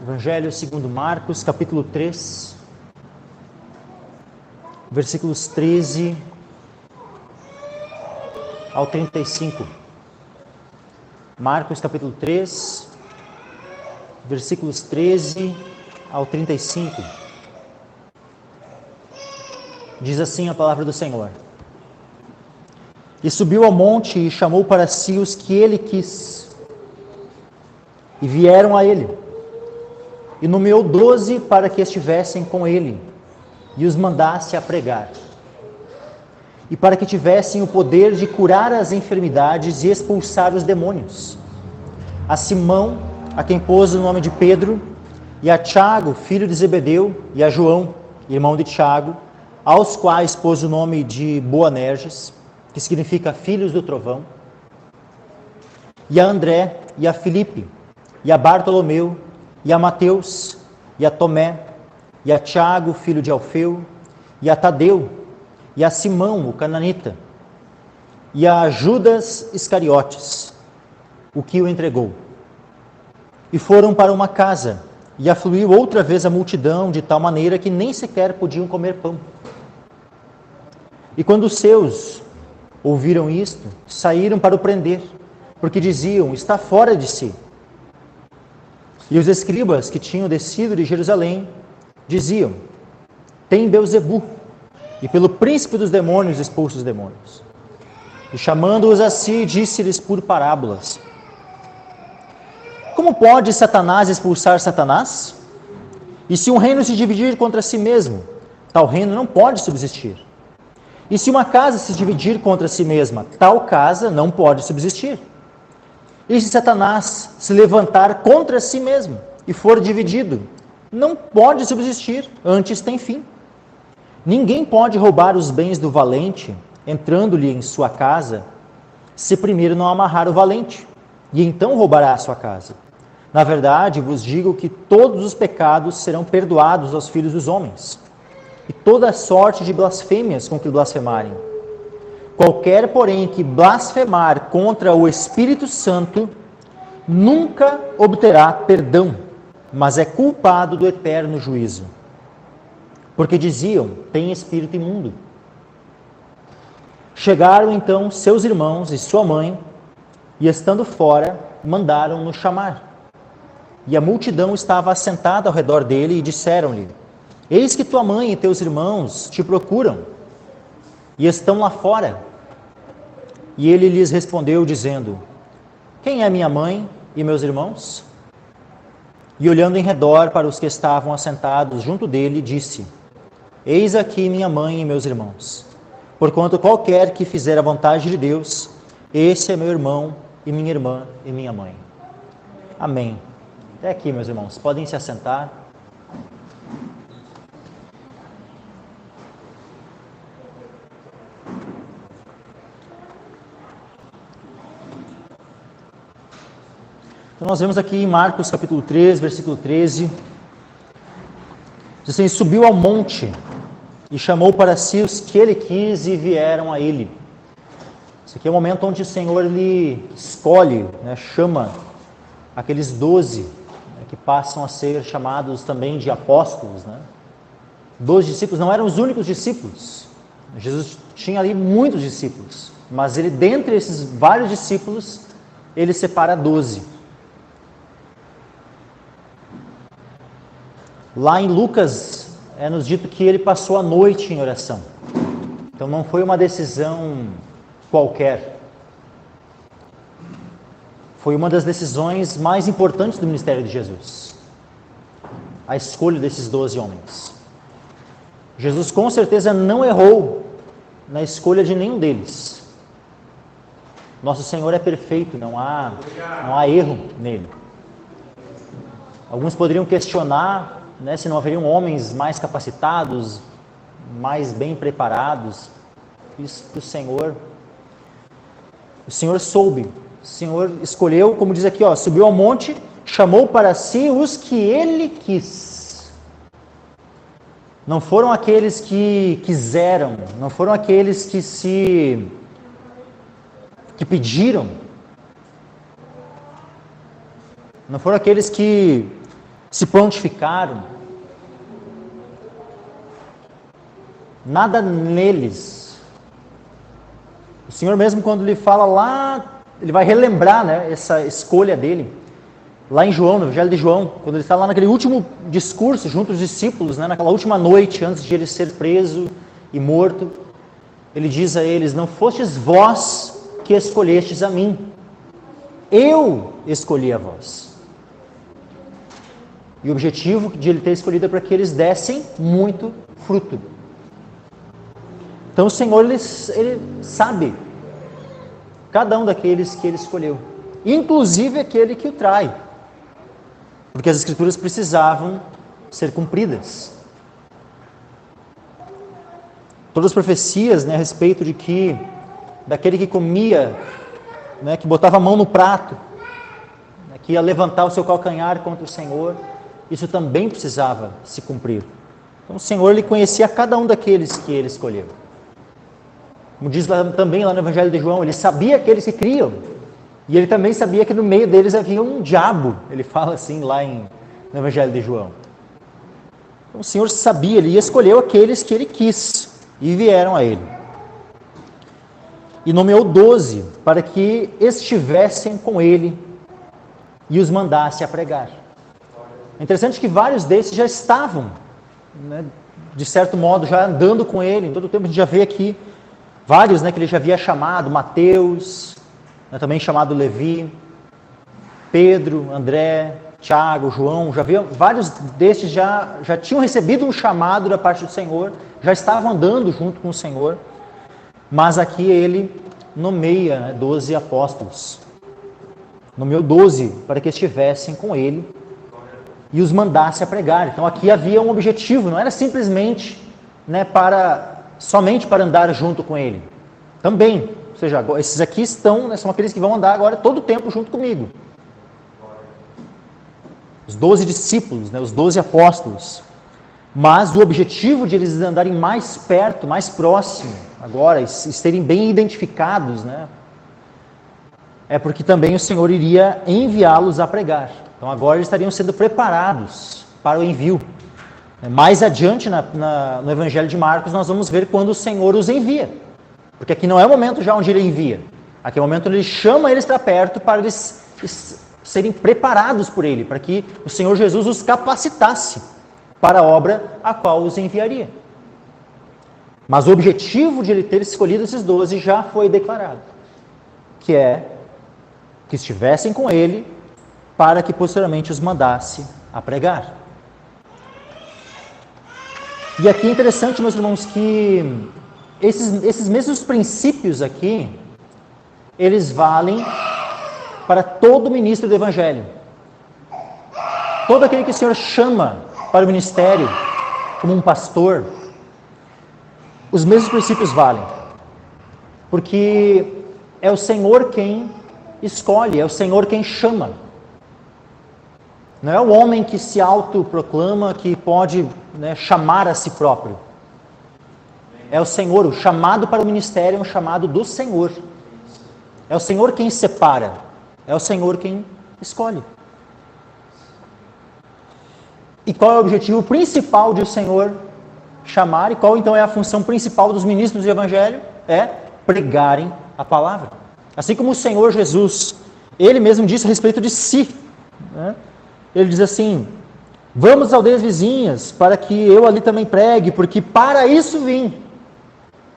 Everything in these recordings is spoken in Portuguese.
Evangelho segundo Marcos, capítulo 3, versículos 13 ao 35. Marcos, capítulo 3, versículos 13 ao 35. Diz assim a palavra do Senhor. E subiu ao monte e chamou para si os que ele quis, e vieram a ele. E nomeou 12 para que estivessem com ele, e os mandasse a pregar. E para que tivessem o poder de curar as enfermidades e expulsar os demônios. A Simão, a quem pôs o nome de Pedro, e a Tiago, filho de Zebedeu, e a João, irmão de Tiago, aos quais pôs o nome de Boanerges, que significa filhos do trovão, e a André, e a Filipe, e a Bartolomeu, e a Mateus, e a Tomé, e a Tiago, filho de Alfeu, e a Tadeu, e a Simão, o cananita, e a Judas Iscariotes, o que o entregou. E foram para uma casa, e afluiu outra vez a multidão, de tal maneira que nem sequer podiam comer pão. E quando os seus ouviram isto, saíram para o prender, porque diziam, está fora de si. E os escribas que tinham descido de Jerusalém diziam, tem Beelzebu, e pelo príncipe dos demônios expulsa os demônios. E chamando-os a si, disse-lhes por parábolas, como pode Satanás expulsar Satanás? E se um reino se dividir contra si mesmo, tal reino não pode subsistir. E se uma casa se dividir contra si mesma, tal casa não pode subsistir. E se Satanás se levantar contra si mesmo e for dividido, não pode subsistir, antes tem fim. Ninguém pode roubar os bens do valente, entrando-lhe em sua casa, se primeiro não amarrar o valente, e então roubará a sua casa. Na verdade, vos digo que todos os pecados serão perdoados aos filhos dos homens, e toda sorte de blasfêmias com que blasfemarem. Qualquer, porém, que blasfemar contra o Espírito Santo, nunca obterá perdão, mas é culpado do eterno juízo. Porque diziam, tem espírito imundo. Chegaram então seus irmãos e sua mãe, e estando fora, mandaram-no chamar. E a multidão estava assentada ao redor dele, e disseram-lhe, eis que tua mãe e teus irmãos te procuram, e estão lá fora. E ele lhes respondeu, dizendo, quem é minha mãe e meus irmãos? E olhando em redor para os que estavam assentados junto dele, disse, eis aqui minha mãe e meus irmãos. Porquanto qualquer que fizer a vontade de Deus, esse é meu irmão e minha irmã e minha mãe. Amém. Até aqui, meus irmãos. Podem se assentar. Então nós vemos aqui em Marcos capítulo 3, versículo 13, diz assim, subiu ao monte e chamou para si os que ele quis e vieram a ele. Esse aqui é o momento onde o Senhor ele escolhe, chama aqueles 12, que passam a ser chamados também de apóstolos. 12 discípulos não eram os únicos discípulos. Jesus tinha ali muitos discípulos, mas ele, dentre esses vários discípulos, ele separa 12. Lá em Lucas, nos dito que ele passou a noite em oração. Então não foi uma decisão qualquer. Foi uma das decisões mais importantes do ministério de Jesus. A escolha desses 12 homens. Jesus com certeza não errou na escolha de nenhum deles. Nosso Senhor é perfeito, não há erro nele. Alguns poderiam questionar se não haveriam homens mais capacitados, mais bem preparados. Isso que o Senhor soube, o Senhor escolheu, como diz aqui, subiu ao monte, chamou para si os que ele quis. Não foram aqueles que quiseram, não foram aqueles que pediram, não foram aqueles que se prontificaram. Nada neles. O Senhor mesmo, quando ele fala lá, ele vai relembrar, né, essa escolha dele. Lá em João, no Evangelho de João, quando ele está lá naquele último discurso junto aos discípulos, né, naquela última noite antes de ele ser preso e morto, ele diz a eles: não fostes vós que escolhestes a mim, eu escolhi a vós. E o objetivo de ele ter escolhido é para que eles dessem muito fruto. Então o Senhor, ele sabe cada um daqueles que ele escolheu, inclusive aquele que o trai, porque as Escrituras precisavam ser cumpridas. Todas as profecias, né, a respeito de que daquele que comia, né, que botava a mão no prato, né, que ia levantar o seu calcanhar contra o Senhor, isso também precisava se cumprir. Então o Senhor, ele conhecia cada um daqueles que ele escolheu. Como diz também lá no Evangelho de João, ele sabia aqueles que criam, e ele também sabia que no meio deles havia um diabo. Ele fala assim lá no Evangelho de João. Então o Senhor sabia, ele escolheu aqueles que ele quis, e vieram a ele. E nomeou 12 para que estivessem com ele e os mandasse a pregar. É interessante que vários desses já estavam, né, de certo modo, já andando com ele. Em todo o tempo a gente já vê aqui vários, né, que ele já havia chamado: Mateus, né, também chamado Levi, Pedro, André, Tiago, João. Já havia vários destes já tinham recebido um chamado da parte do Senhor, já estavam andando junto com o Senhor. Mas aqui ele nomeia, né, 12 apóstolos. Nomeou 12 para que estivessem com ele e os mandasse a pregar. Então aqui havia um objetivo, não era simplesmente, né, somente para andar junto com ele. Também, ou seja, esses aqui estão, né, são aqueles que vão andar agora todo o tempo junto comigo. Os 12 discípulos, né, os 12 apóstolos. Mas o objetivo de eles andarem mais perto, mais próximo, agora, e serem bem identificados, né, é porque também o Senhor iria enviá-los a pregar. Então agora eles estariam sendo preparados para o envio. Mais adiante no Evangelho de Marcos nós vamos ver quando o Senhor os envia. Porque aqui não é o momento já onde ele envia. Aqui é o momento onde ele chama eles para perto para eles serem preparados por ele, para que o Senhor Jesus os capacitasse para a obra a qual os enviaria. Mas o objetivo de ele ter escolhido esses 12 já foi declarado, que é que estivessem com ele para que posteriormente os mandasse a pregar. E aqui é interessante, meus irmãos, que esses mesmos princípios aqui, eles valem para todo ministro do Evangelho. Todo aquele que o Senhor chama para o ministério, como um pastor, os mesmos princípios valem. Porque é o Senhor quem escolhe, é o Senhor quem chama. Não é o homem que se autoproclama, que pode, né, chamar a si próprio. É o Senhor, o chamado para o ministério é um chamado do Senhor. É o Senhor quem separa, é o Senhor quem escolhe. E qual é o objetivo principal de o Senhor chamar? E qual então é a função principal dos ministros do Evangelho? É pregarem a palavra. Assim como o Senhor Jesus, ele mesmo disse a respeito de si, né? Ele diz assim: vamos às aldeias vizinhas, para que eu ali também pregue, porque para isso vim.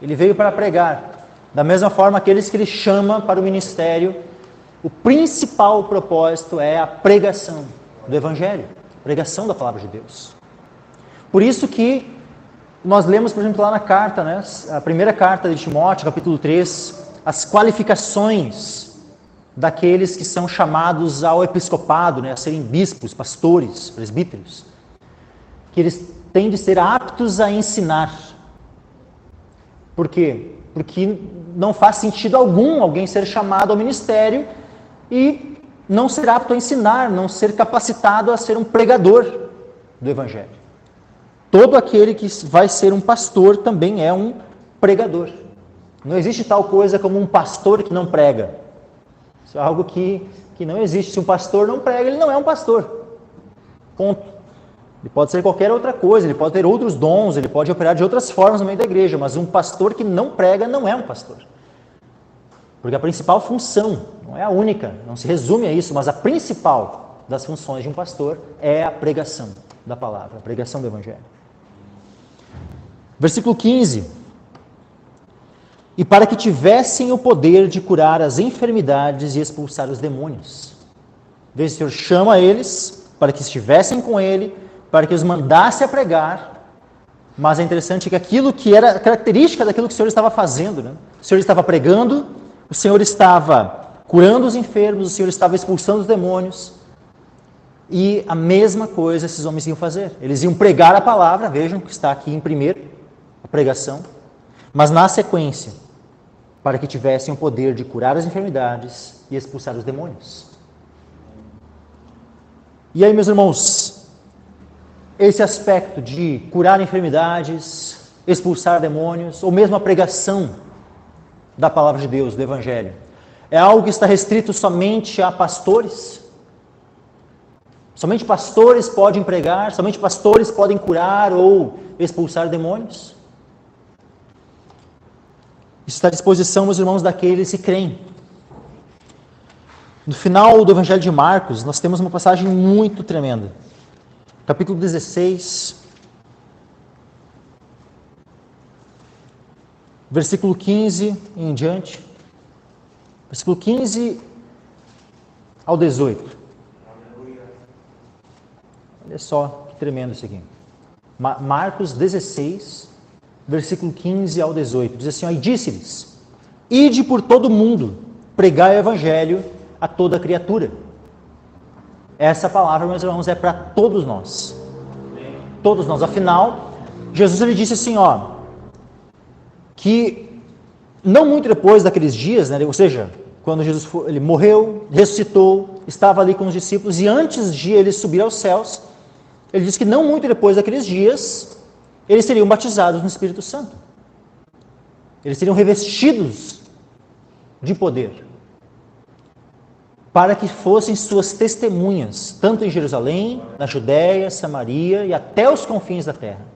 Ele veio para pregar. Da mesma forma, aqueles que ele chama para o ministério, o principal propósito é a pregação do Evangelho, a pregação da palavra de Deus. Por isso que nós lemos, por exemplo, lá na carta, né, a primeira carta de Timóteo, capítulo 3, as qualificações daqueles que são chamados ao episcopado, né, a serem bispos, pastores, presbíteros, que eles têm de ser aptos a ensinar. Por quê? Porque não faz sentido algum alguém ser chamado ao ministério e não ser apto a ensinar, não ser capacitado a ser um pregador do Evangelho. Todo aquele que vai ser um pastor também é um pregador. Não existe tal coisa como um pastor que não prega. Isso é algo que não existe. Se um pastor não prega, ele não é um pastor. Ponto. Ele pode ser qualquer outra coisa, ele pode ter outros dons, ele pode operar de outras formas no meio da igreja, mas um pastor que não prega não é um pastor. Porque a principal função, não é a única, não se resume a isso, mas a principal das funções de um pastor é a pregação da palavra, a pregação do evangelho. Versículo 15. E para que tivessem o poder de curar as enfermidades e expulsar os demônios. Veja, o Senhor chama eles para que estivessem com ele, para que os mandasse a pregar, mas é interessante que aquilo que era característica daquilo que o Senhor estava fazendo, né? O Senhor estava pregando, o Senhor estava curando os enfermos, o Senhor estava expulsando os demônios, e a mesma coisa esses homens iam fazer. Eles iam pregar a palavra, vejam que está aqui em primeiro, a pregação, mas na sequência, para que tivessem o poder de curar as enfermidades e expulsar os demônios. E aí, meus irmãos, esse aspecto de curar enfermidades, expulsar demônios, ou mesmo a pregação da palavra de Deus, do Evangelho, é algo que está restrito somente a pastores? Somente pastores podem pregar, somente pastores podem curar ou expulsar demônios? Isso está à disposição, meus irmãos, daqueles que creem. No final do Evangelho de Marcos, nós temos uma passagem muito tremenda. Capítulo 16, versículo 15 e em diante. Versículo 15 ao 18. Olha só que tremendo isso aqui. Marcos 16, versículo 15 ao 18. Diz assim, ó, e disse-lhes, ide por todo o mundo, pregai o evangelho a toda criatura. Essa palavra, meus irmãos, é para todos nós. Todos nós. Afinal, Jesus ele disse assim, ó, que não muito depois daqueles dias, né, ou seja, quando Jesus ele morreu, ressuscitou, estava ali com os discípulos, e antes de ele subir aos céus, ele disse que não muito depois daqueles dias, eles seriam batizados no Espírito Santo. Eles seriam revestidos de poder, para que fossem suas testemunhas, tanto em Jerusalém, na Judéia, Samaria e até os confins da terra.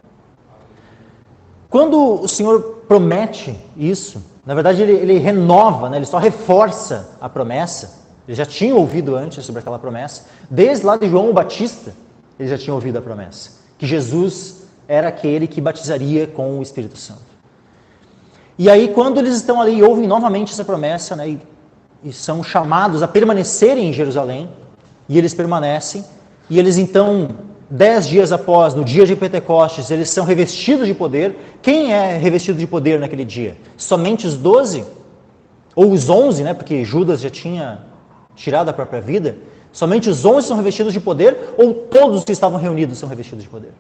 Quando o Senhor promete isso, na verdade ele renova, né? Ele só reforça a promessa. Eles já tinham ouvido antes sobre aquela promessa. Desde lá de João o Batista, eles já tinham ouvido a promessa. Que Jesus era aquele que batizaria com o Espírito Santo. E aí quando eles estão ali e ouvem novamente essa promessa, né? E são chamados a permanecerem em Jerusalém, e eles permanecem, e eles então, 10 dias após, no dia de Pentecostes, eles são revestidos de poder. Quem é revestido de poder naquele dia? Somente os 12? Ou os 11, né? Porque Judas já tinha tirado a própria vida. Somente os 11 são revestidos de poder, ou todos que estavam reunidos são revestidos de poder?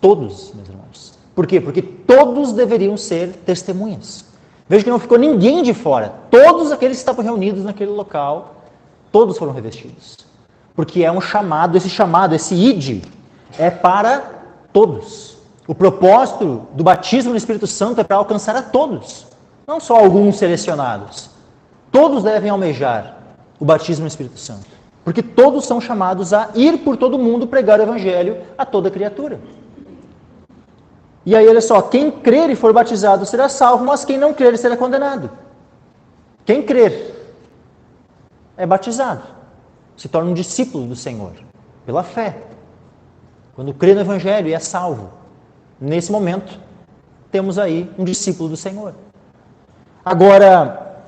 Todos, meus irmãos. Por quê? Porque todos deveriam ser testemunhas. Veja que não ficou ninguém de fora. Todos aqueles que estavam reunidos naquele local, todos foram revestidos. Porque é um chamado, esse ide, é para todos. O propósito do batismo no Espírito Santo é para alcançar a todos, não só alguns selecionados. Todos devem almejar o batismo no Espírito Santo, porque todos são chamados a ir por todo mundo pregar o Evangelho a toda criatura. E aí, olha só, quem crer e for batizado será salvo, mas quem não crer será condenado. Quem crer é batizado, se torna um discípulo do Senhor, pela fé. Quando crê no Evangelho e é salvo. Nesse momento, temos aí um discípulo do Senhor. Agora,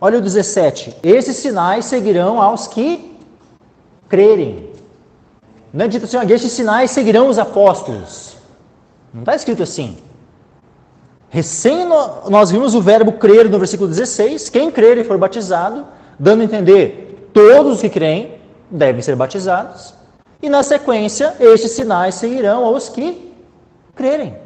olha o 17. Esses sinais seguirão aos que crerem. Não é dito assim, esses sinais seguirão os apóstolos. Não está escrito assim. Recém nós vimos o verbo crer no versículo 16. Quem crer e for batizado, dando a entender, todos os que creem devem ser batizados. E na sequência, estes sinais seguirão aos que crerem.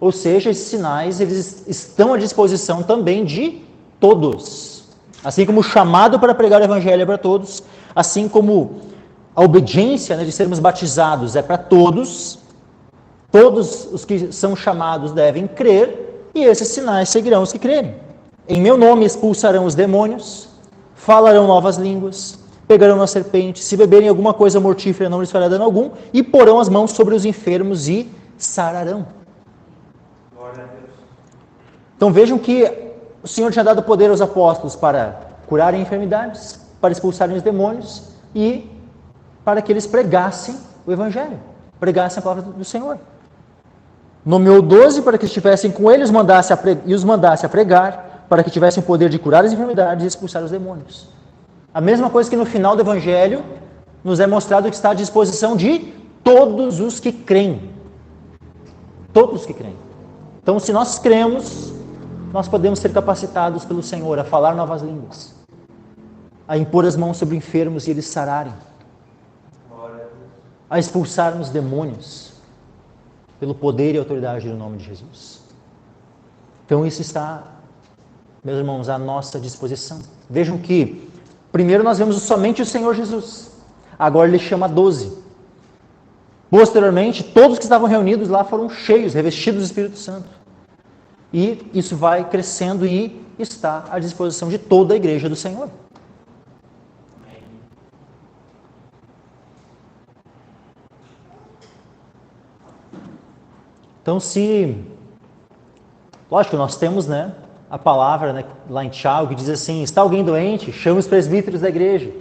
Ou seja, esses sinais eles estão à disposição também de todos. Assim como o chamado para pregar o Evangelho é para todos, assim como a obediência, de sermos batizados é para todos. Todos os que são chamados devem crer, e esses sinais seguirão os que crerem. Em meu nome expulsarão os demônios, falarão novas línguas, pegarão na serpente, se beberem alguma coisa mortífera não lhes fará dano algum, e porão as mãos sobre os enfermos e sararão. Glória a Deus. Então vejam que o Senhor tinha dado poder aos apóstolos para curarem enfermidades, para expulsarem os demônios e para que eles pregassem o Evangelho, pregassem a palavra do Senhor. Nomeou 12 para que estivessem com ele e os mandasse a pregar, para que tivessem o poder de curar as enfermidades e expulsar os demônios. A mesma coisa que no final do Evangelho nos é mostrado que está à disposição de todos os que creem. Todos os que creem. Então, se nós cremos, nós podemos ser capacitados pelo Senhor a falar novas línguas, a impor as mãos sobre enfermos e eles sararem, a expulsarmos demônios pelo poder e autoridade do nome de Jesus. Então isso está, meus irmãos, à nossa disposição. Vejam que primeiro nós vemos somente o Senhor Jesus, agora ele chama 12. Posteriormente, todos que estavam reunidos lá foram cheios, revestidos do Espírito Santo. E isso vai crescendo e está à disposição de toda a igreja do Senhor. Então, lógico, nós temos, a palavra, lá em Tiago, que diz assim, está alguém doente? Chame os presbíteros da igreja.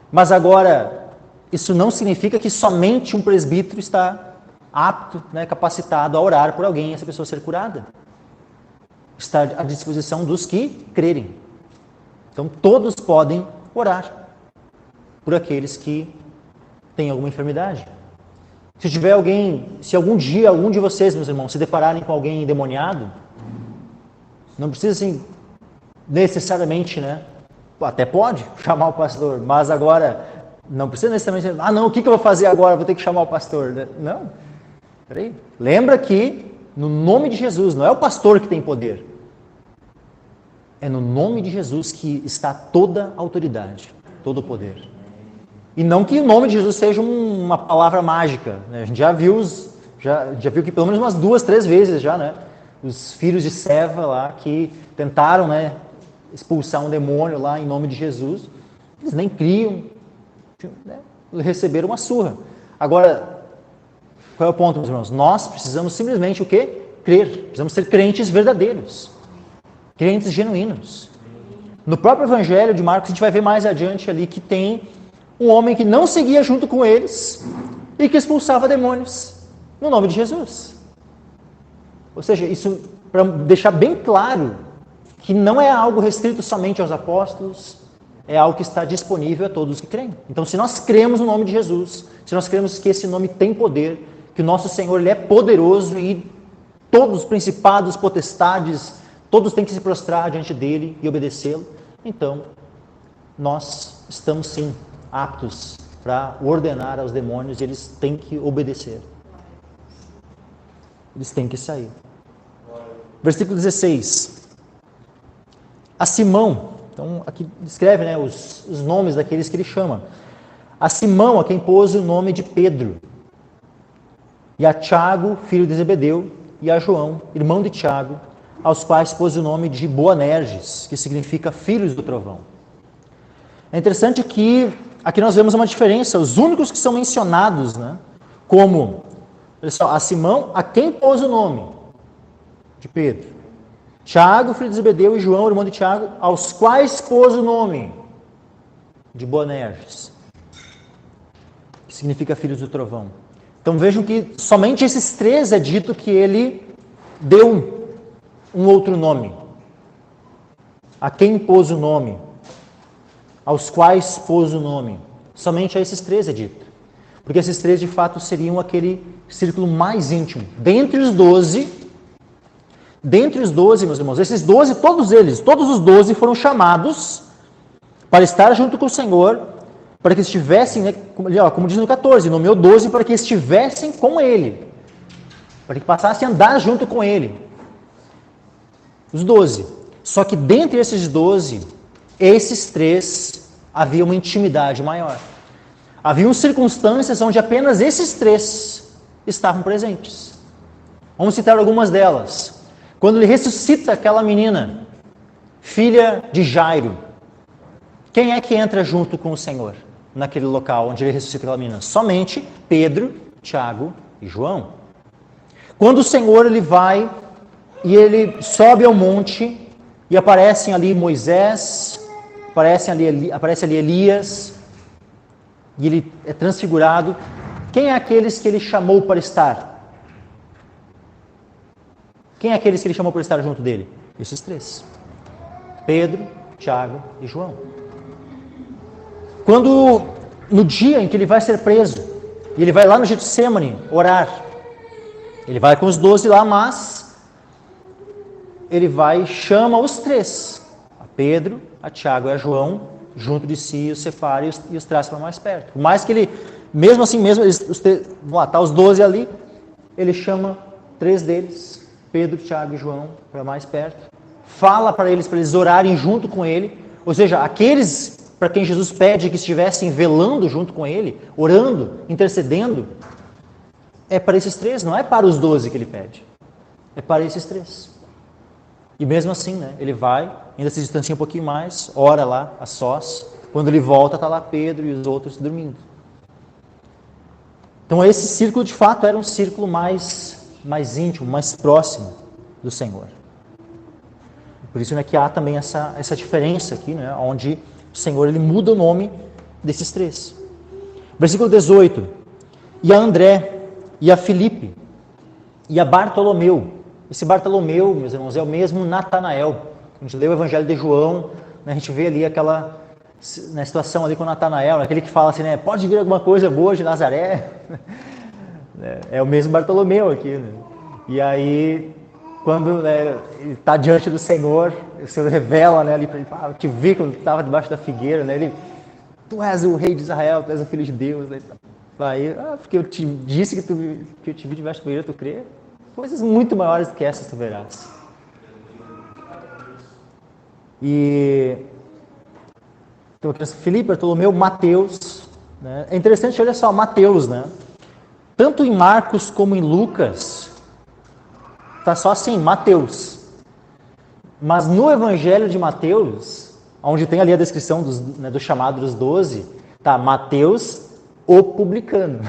Mas agora, isso não significa que somente um presbítero está apto, capacitado a orar por alguém e essa pessoa ser curada. Está à disposição dos que crerem. Então, todos podem orar por aqueles que têm alguma enfermidade. Se tiver alguém, se algum dia, algum de vocês, meus irmãos, se depararem com alguém endemoniado, não precisa, assim, necessariamente, até pode chamar o pastor, mas agora, não precisa necessariamente, o que eu vou fazer agora? Vou ter que chamar o pastor. Não, peraí. Lembra que, no nome de Jesus, não é o pastor que tem poder. É no nome de Jesus que está toda a autoridade, todo o poder. E não que o nome de Jesus seja uma palavra mágica. A gente já viu que pelo menos umas 2, 3 vezes já, os filhos de Seva lá que tentaram, expulsar um demônio lá em nome de Jesus. Eles nem criam, receberam uma surra. Agora, qual é o ponto, meus irmãos? Nós precisamos simplesmente o quê? Crer. Precisamos ser crentes verdadeiros. Crentes genuínos. No próprio Evangelho de Marcos, a gente vai ver mais adiante ali que tem um homem que não seguia junto com eles e que expulsava demônios no nome de Jesus. Ou seja, isso para deixar bem claro que não é algo restrito somente aos apóstolos, é algo que está disponível a todos que creem. Então, se nós cremos no nome de Jesus, se nós cremos que esse nome tem poder, que o nosso Senhor ele é poderoso e todos os principados, potestades, todos têm que se prostrar diante dele e obedecê-lo, então nós estamos sim aptos para ordenar aos demônios e eles têm que obedecer. Eles têm que sair. Versículo 16. A Simão, então aqui descreve os nomes daqueles que ele chama. A Simão, a quem pôs o nome de Pedro, e a Tiago, filho de Zebedeu, e a João, irmão de Tiago, aos quais pôs o nome de Boanerges, que significa filhos do trovão. É interessante que aqui nós vemos uma diferença. Os únicos que são mencionados, como a Simão, a quem pôs o nome de Pedro, Tiago, filho de Zebedeu, e João, irmão de Tiago, aos quais pôs o nome de Boanerges, que significa filhos do trovão. Então vejam que somente esses 3 é dito que ele deu um outro nome. A quem pôs o nome, aos quais pôs o nome. Somente a esses 3 é dito. Porque esses 3 de fato seriam aquele círculo mais íntimo. Dentre os 12, meus irmãos, esses 12, todos os 12 foram chamados para estar junto com o Senhor, para que estivessem, como diz no 14, nomeou 12 para que estivessem com Ele, para que passassem a andar junto com Ele. Os 12. Só que dentre esses 12, esses 3 havia uma intimidade maior. Haviam circunstâncias onde apenas esses 3 estavam presentes. Vamos citar algumas delas. Quando ele ressuscita aquela menina, filha de Jairo, quem é que entra junto com o Senhor? naquele local onde ele ressuscita aquela menina? Somente Pedro, Tiago e João. Quando o Senhor ele vai e ele sobe ao monte e aparecem ali Moisés, aparece ali Elias, e ele é transfigurado, quem é aqueles que ele chamou para estar? Quem é aqueles que ele chamou para estar junto dele? Esses três. Pedro, Tiago e João. Quando, no dia em que ele vai ser preso, e ele vai lá no Getsêmani orar, ele vai com os 12 lá, mas ele vai e chama os três, a Pedro, a Tiago e a João, junto de si, os separa e os traz para mais perto. Por mais que ele, mesmo assim, vão lá, tá os 12 ali, ele chama 3 deles, Pedro, Tiago e João, para mais perto, fala para eles orarem junto com ele, ou seja, aqueles para quem Jesus pede que estivessem velando junto com ele, orando, intercedendo, é para esses 3, não é para os 12 que ele pede, é para esses 3. E mesmo assim, né, ele vai, ainda se distancia um pouquinho mais, ora lá, a sós, quando ele volta, está lá Pedro e os outros dormindo. Então esse círculo de fato era um círculo mais íntimo, mais próximo do Senhor. Por isso, né, que há também essa diferença aqui, né, onde o Senhor ele muda o nome desses 3. Versículo 18. E a André, e a Filipe, e a Bartolomeu. Esse Bartolomeu, meus irmãos, é o mesmo Natanael. A gente lê o Evangelho de João, né, a gente vê ali aquela situação ali com Natanael, aquele que fala assim, né, pode vir alguma coisa boa de Nazaré. É o mesmo Bartolomeu aqui, né? E aí, quando, né, ele está diante do Senhor, o Senhor revela, né, ali para ele, eu te vi quando estava debaixo da figueira, né, ele, tu és o rei de Israel, tu és o filho de Deus, né? Aí, porque eu te disse que eu te vi debaixo da figueira, tu crê? Coisas muito maiores do que essas tu verás. E então, Filipe, Bartolomeu, Mateus, né? É interessante, olha só, Mateus, né? Tanto em Marcos como em Lucas, está só assim, Mateus. Mas no Evangelho de Mateus, onde tem ali a descrição do chamado dos 12, tá Mateus, o publicano.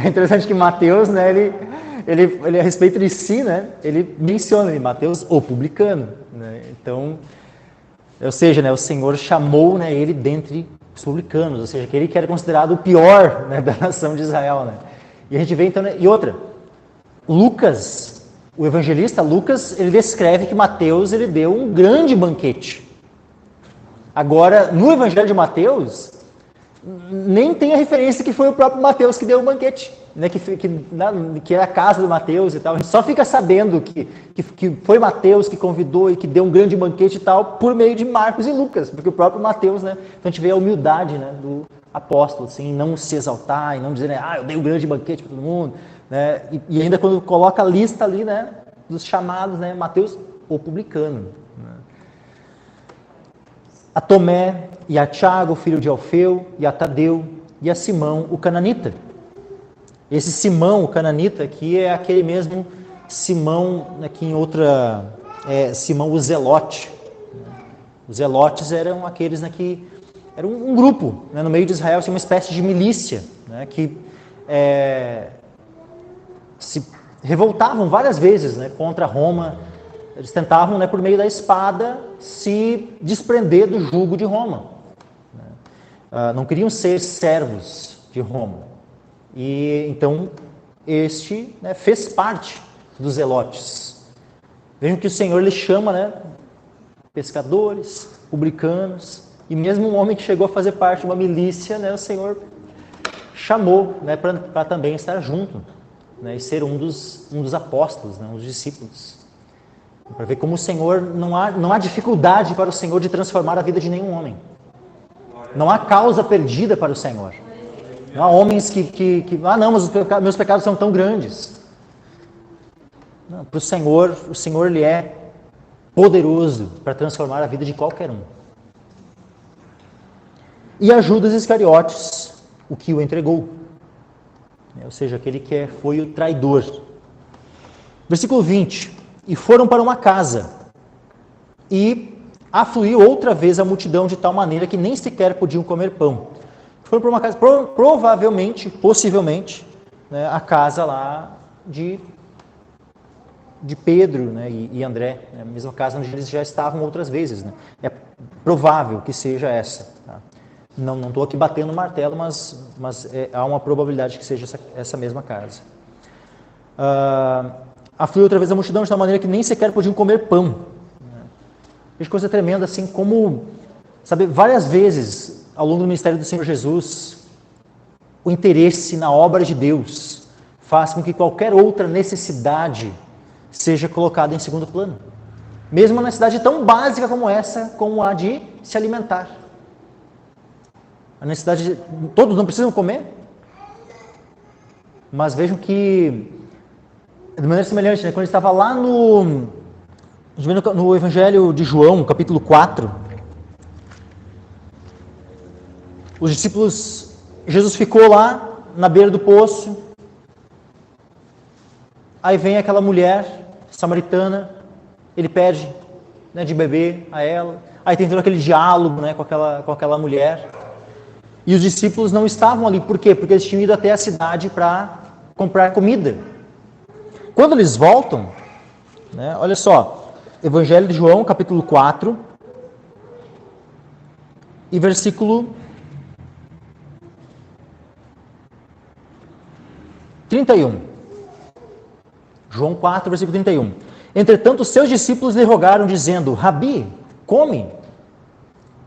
É interessante que Mateus, né, ele a respeito de si, né, ele menciona ali, Mateus, o publicano. Né? Então, ou seja, né, o Senhor chamou, né, ele dentre os publicanos, ou seja, aquele que era considerado o pior, né, da nação de Israel. Né? E a gente vê então, né, e outra, Lucas, o evangelista Lucas, ele descreve que Mateus ele deu um grande banquete. Agora, no Evangelho de Mateus, nem tem a referência que foi o próprio Mateus que deu o banquete, né? que era a casa do Mateus e tal. A gente só fica sabendo que foi Mateus que convidou e que deu um grande banquete e tal, por meio de Marcos e Lucas, porque o próprio Mateus, né? Então a gente vê a humildade, né, do apóstolo, assim, não se exaltar e não dizer, né, eu dei um grande banquete para todo mundo, né? E ainda quando coloca a lista ali, né, dos chamados, né, Mateus, o publicano. Né? A Tomé e a Tiago, filho de Alfeu, e a Tadeu, e a Simão, o cananita. Esse Simão, o cananita, aqui é aquele mesmo Simão, aqui em outra, Simão o Zelote. Os Zelotes eram aqueles, né, que era um grupo, né, no meio de Israel, assim, uma espécie de milícia, né, que se revoltavam várias vezes, né, contra Roma. Eles tentavam, né, por meio da espada, se desprender do jugo de Roma. Não queriam ser servos de Roma. E então, este, né, fez parte dos zelotes. Vejam que o Senhor lhe chama, né, pescadores, publicanos, e mesmo um homem que chegou a fazer parte de uma milícia, né, o Senhor chamou, né, para também estar junto, né, e ser um dos apóstolos, né, um dos discípulos. Para ver como o Senhor, não há dificuldade para o Senhor de transformar a vida de nenhum homem. Não há causa perdida para o Senhor. Não há homens que não, mas meus pecados são tão grandes. Não, para o Senhor ele é poderoso para transformar a vida de qualquer um. E a Judas Iscariotes, o que o entregou. Ou seja, aquele que foi o traidor. Versículo 20. E foram para uma casa, e afluiu outra vez a multidão de tal maneira que nem sequer podiam comer pão. Foram para uma casa, provavelmente, possivelmente, né, a casa lá de Pedro, né, e André, né, a mesma casa onde eles já estavam outras vezes. Né? É provável que seja essa. Tá? Não estou aqui batendo o martelo, mas há uma probabilidade que seja essa mesma casa. Afluiu outra vez a multidão de tal maneira que nem sequer podiam comer pão. Né? Veja que coisa tremenda, assim como, sabe, várias vezes ao longo do ministério do Senhor Jesus, o interesse na obra de Deus faz com que qualquer outra necessidade seja colocada em segundo plano. Mesmo uma necessidade tão básica como essa, como a de se alimentar. A necessidade de... Todos não precisam comer? Mas vejam que, de maneira semelhante, né, quando ele estava lá no Evangelho de João, capítulo 4, os discípulos... Jesus ficou lá, na beira do poço, aí vem aquela mulher samaritana, ele pede, né, de beber a ela, aí tem todo aquele diálogo, né, com aquela mulher, e os discípulos não estavam ali, por quê? Porque eles tinham ido até a cidade para comprar comida. Quando eles voltam, né, olha só, Evangelho de João, capítulo 4, e versículo 31. João 4, versículo 31. Entretanto, seus discípulos lhe rogaram, dizendo: Rabi, come.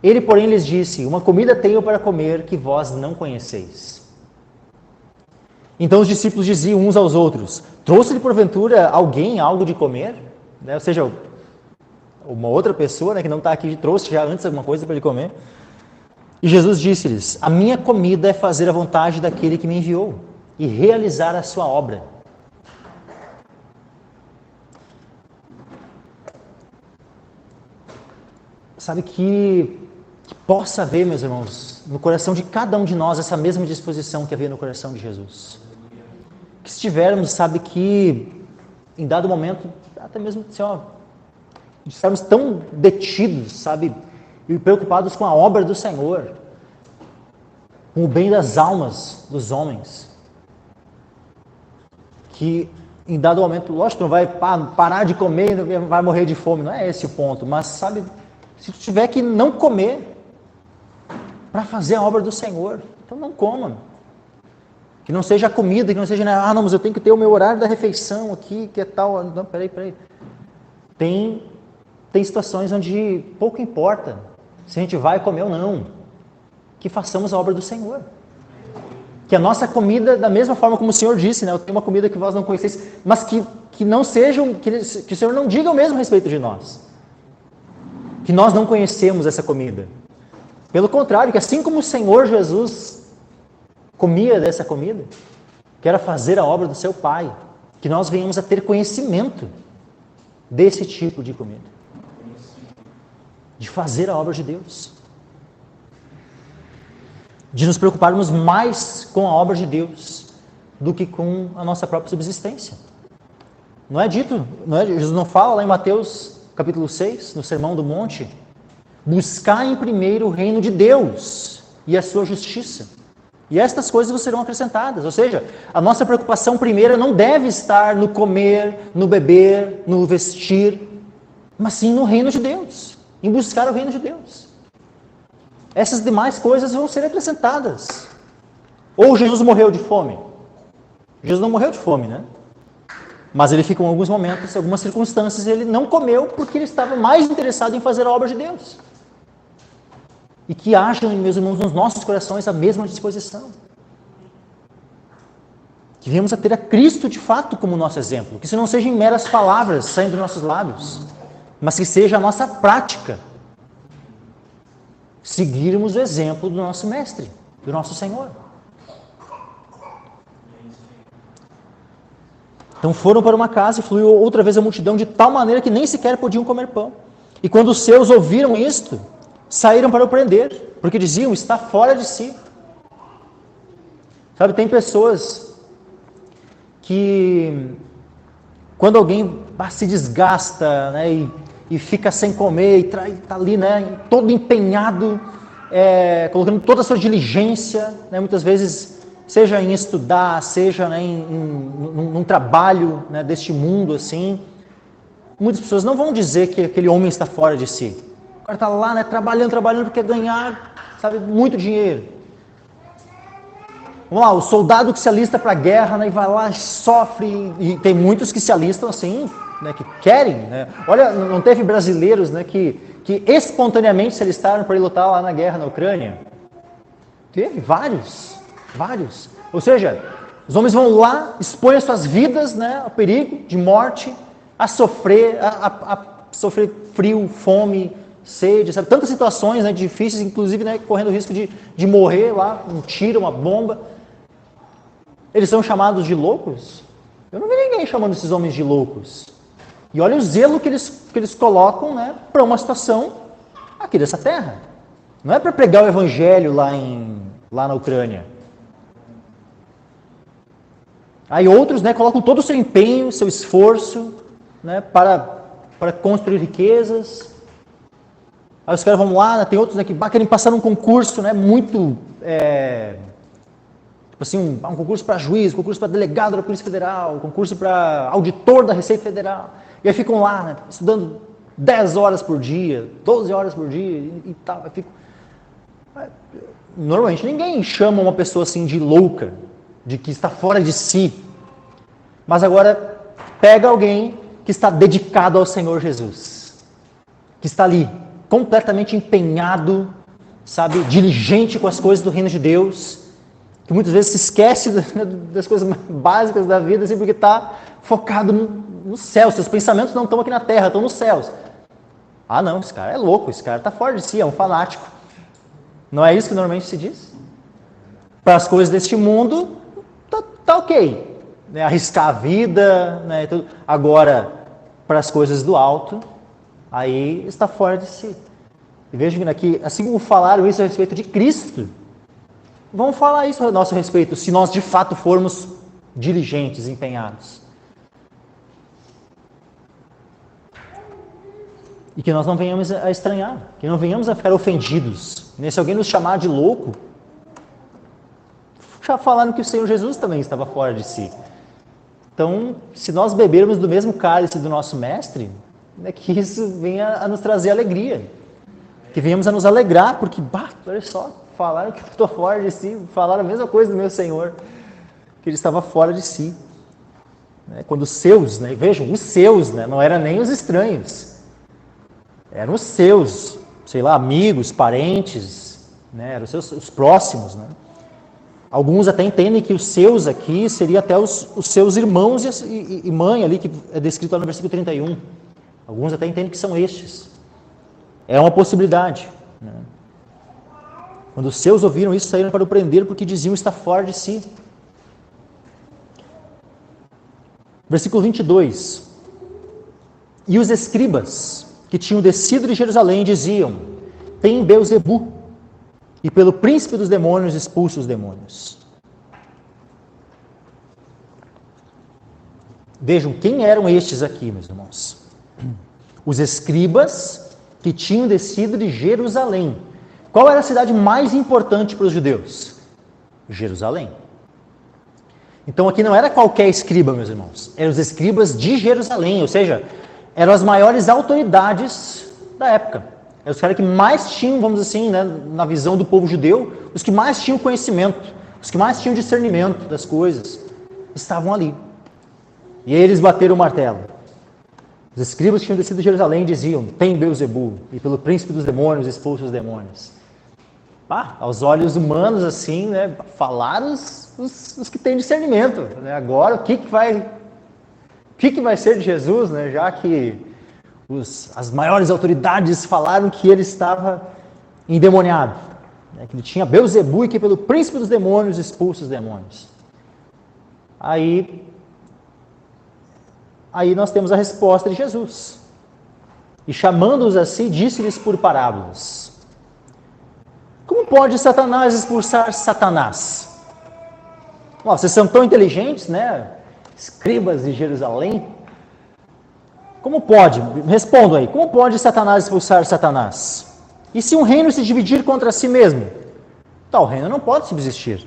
Ele, porém, lhes disse: uma comida tenho para comer que vós não conheceis. Então os discípulos diziam uns aos outros: trouxe-lhe porventura alguém algo de comer? Né? Ou seja, uma outra pessoa, né, que não está aqui trouxe já antes alguma coisa para ele comer. E Jesus disse-lhes: a minha comida é fazer a vontade daquele que me enviou e realizar a sua obra. Sabe, que possa haver, meus irmãos, no coração de cada um de nós essa mesma disposição que havia no coração de Jesus. Que se tivermos, sabe, que em dado momento, até mesmo assim, estarmos tão detidos, sabe, e preocupados com a obra do Senhor, com o bem das almas dos homens, que em dado momento, lógico, não vai parar de comer, vai morrer de fome, não é esse o ponto, mas sabe, se tu tiver que não comer para fazer a obra do Senhor, então não coma. Que não seja a comida, que não seja, não, mas eu tenho que ter o meu horário da refeição aqui, que é tal, não, peraí. Tem situações onde pouco importa se a gente vai comer ou não, que façamos a obra do Senhor. Que a nossa comida, da mesma forma como o Senhor disse, né, eu tenho uma comida que vós não conheceis, mas que não sejam, que o Senhor não diga o mesmo a respeito de nós. Que nós não conhecemos essa comida. Pelo contrário, que assim como o Senhor Jesus comia dessa comida, que era fazer a obra do seu Pai, que nós venhamos a ter conhecimento desse tipo de comida. De fazer a obra de Deus. De nos preocuparmos mais com a obra de Deus do que com a nossa própria subsistência. Não é dito, Jesus não fala lá em Mateus capítulo 6, no Sermão do Monte, buscar em primeiro o reino de Deus e a sua justiça. E estas coisas vos serão acrescentadas. Ou seja, a nossa preocupação primeira não deve estar no comer, no beber, no vestir, mas sim no reino de Deus, em buscar o reino de Deus. Essas demais coisas vão ser acrescentadas. Ou Jesus morreu de fome? Jesus não morreu de fome, né? Mas ele ficou em alguns momentos, em algumas circunstâncias, ele não comeu porque ele estava mais interessado em fazer a obra de Deus. E que haja, meus irmãos, nos nossos corações a mesma disposição. Que venhamos a ter a Cristo de fato como nosso exemplo. Que isso não sejam meras palavras saindo dos nossos lábios, mas que seja a nossa prática. Seguirmos o exemplo do nosso Mestre, do nosso Senhor. Então foram para uma casa e fluiu outra vez a multidão de tal maneira que nem sequer podiam comer pão. E quando os seus ouviram isto, saíram para o prender, porque diziam: está fora de si. Sabe, tem pessoas que, quando alguém se desgasta, né, e fica sem comer, e está ali, né, todo empenhado colocando toda a sua diligência, né, muitas vezes, seja em estudar, seja, né, num trabalho, né, deste mundo, assim. Muitas pessoas não vão dizer que aquele homem está fora de si. O cara está lá, né, trabalhando porque quer ganhar, sabe, muito dinheiro. Vamos lá, o soldado que se alista para a guerra, né, e vai lá, sofre, e tem muitos que se alistam assim, né, que querem, né. Olha, não teve brasileiros, né, que espontaneamente se alistaram para ir lutar lá na guerra na Ucrânia? Teve vários. Ou seja, os homens vão lá, expõem as suas vidas, né, ao perigo de morte, a sofrer, a sofrer frio, fome, sede, sabe? Tantas situações, né, difíceis, inclusive, né, correndo o risco de morrer lá, um tiro, uma bomba. Eles são chamados de loucos? Eu não vi ninguém chamando esses homens de loucos. E olha o zelo que eles colocam, né, para uma situação aqui dessa terra. Não é para pregar o evangelho lá na Ucrânia. Aí outros, né, colocam todo o seu empenho, seu esforço, né, para construir riquezas. Aí os caras vão lá, né, tem outros, né, que querem passar num concurso, né, muito, tipo assim, um concurso para juiz, concurso para delegado da Polícia Federal, concurso para auditor da Receita Federal. E aí ficam lá, né, estudando 10 horas por dia, 12 horas por dia e tal. Normalmente ninguém chama uma pessoa assim de louca, de que está fora de si. Mas agora pega alguém que está dedicado ao Senhor Jesus, que está ali completamente empenhado, sabe, diligente com as coisas do reino de Deus, que muitas vezes se esquece das coisas básicas da vida, assim, porque está focado no céu. Seus pensamentos não estão aqui na terra, estão nos céus. Ah, não, esse cara é louco, esse cara está fora de si, é um fanático. Não é isso que normalmente se diz? Para as coisas deste mundo, tá ok. Né? Arriscar a vida, né? Tudo. Agora, para as coisas do alto, aí está fora de si. E vejam aqui, assim como falaram isso a respeito de Cristo, vão falar isso a nosso respeito, se nós de fato formos diligentes, empenhados. E que nós não venhamos a estranhar, que não venhamos a ficar ofendidos. Se alguém nos chamar de louco, já falaram que o Senhor Jesus também estava fora de si. Então, se nós bebermos do mesmo cálice do nosso Mestre, que isso venha a nos trazer alegria. Que venhamos a nos alegrar, porque, olha só, falaram que eu estou fora de si, falaram a mesma coisa do meu Senhor, que ele estava fora de si. Quando os seus, vejam, os seus, não eram nem os estranhos, eram os seus, sei lá, amigos, parentes, eram os próximos. Alguns até entendem que os seus aqui seria até os seus irmãos e mãe ali, que é descrito lá no versículo 31. Alguns até entendem que são estes. É uma possibilidade. Quando os seus ouviram isso, saíram para o prender, porque diziam estar fora de si. Versículo 22. E os escribas que tinham descido de Jerusalém diziam: tem Beelzebu, e pelo príncipe dos demônios expulsa os demônios. Vejam, quem eram estes aqui, meus irmãos? Os escribas que tinham descido de Jerusalém. Qual era a cidade mais importante para os judeus? Jerusalém. Então aqui não era qualquer escriba, meus irmãos. Eram os escribas de Jerusalém, ou seja, eram as maiores autoridades da época. Eram os caras que mais tinham, vamos dizer assim, na visão do povo judeu, os que mais tinham conhecimento, os que mais tinham discernimento das coisas, estavam ali. E aí eles bateram o martelo. Os escribas que tinham descido de Jerusalém diziam: tem Beelzebu, e pelo príncipe dos demônios expulsa os demônios. Aos olhos humanos, assim, falaram os que têm discernimento. Agora, o que vai ser de Jesus, já que as maiores autoridades falaram que ele estava endemoniado, que ele tinha Beelzebu e que pelo príncipe dos demônios expulsa os demônios. Aí nós temos a resposta de Jesus. E chamando-os assim, disse-lhes por parábolas: como pode Satanás expulsar Satanás? Vocês são tão inteligentes, escribas de Jerusalém. Como pode? Respondam aí. Como pode Satanás expulsar Satanás? E se um reino se dividir contra si mesmo, tal reino não pode subsistir.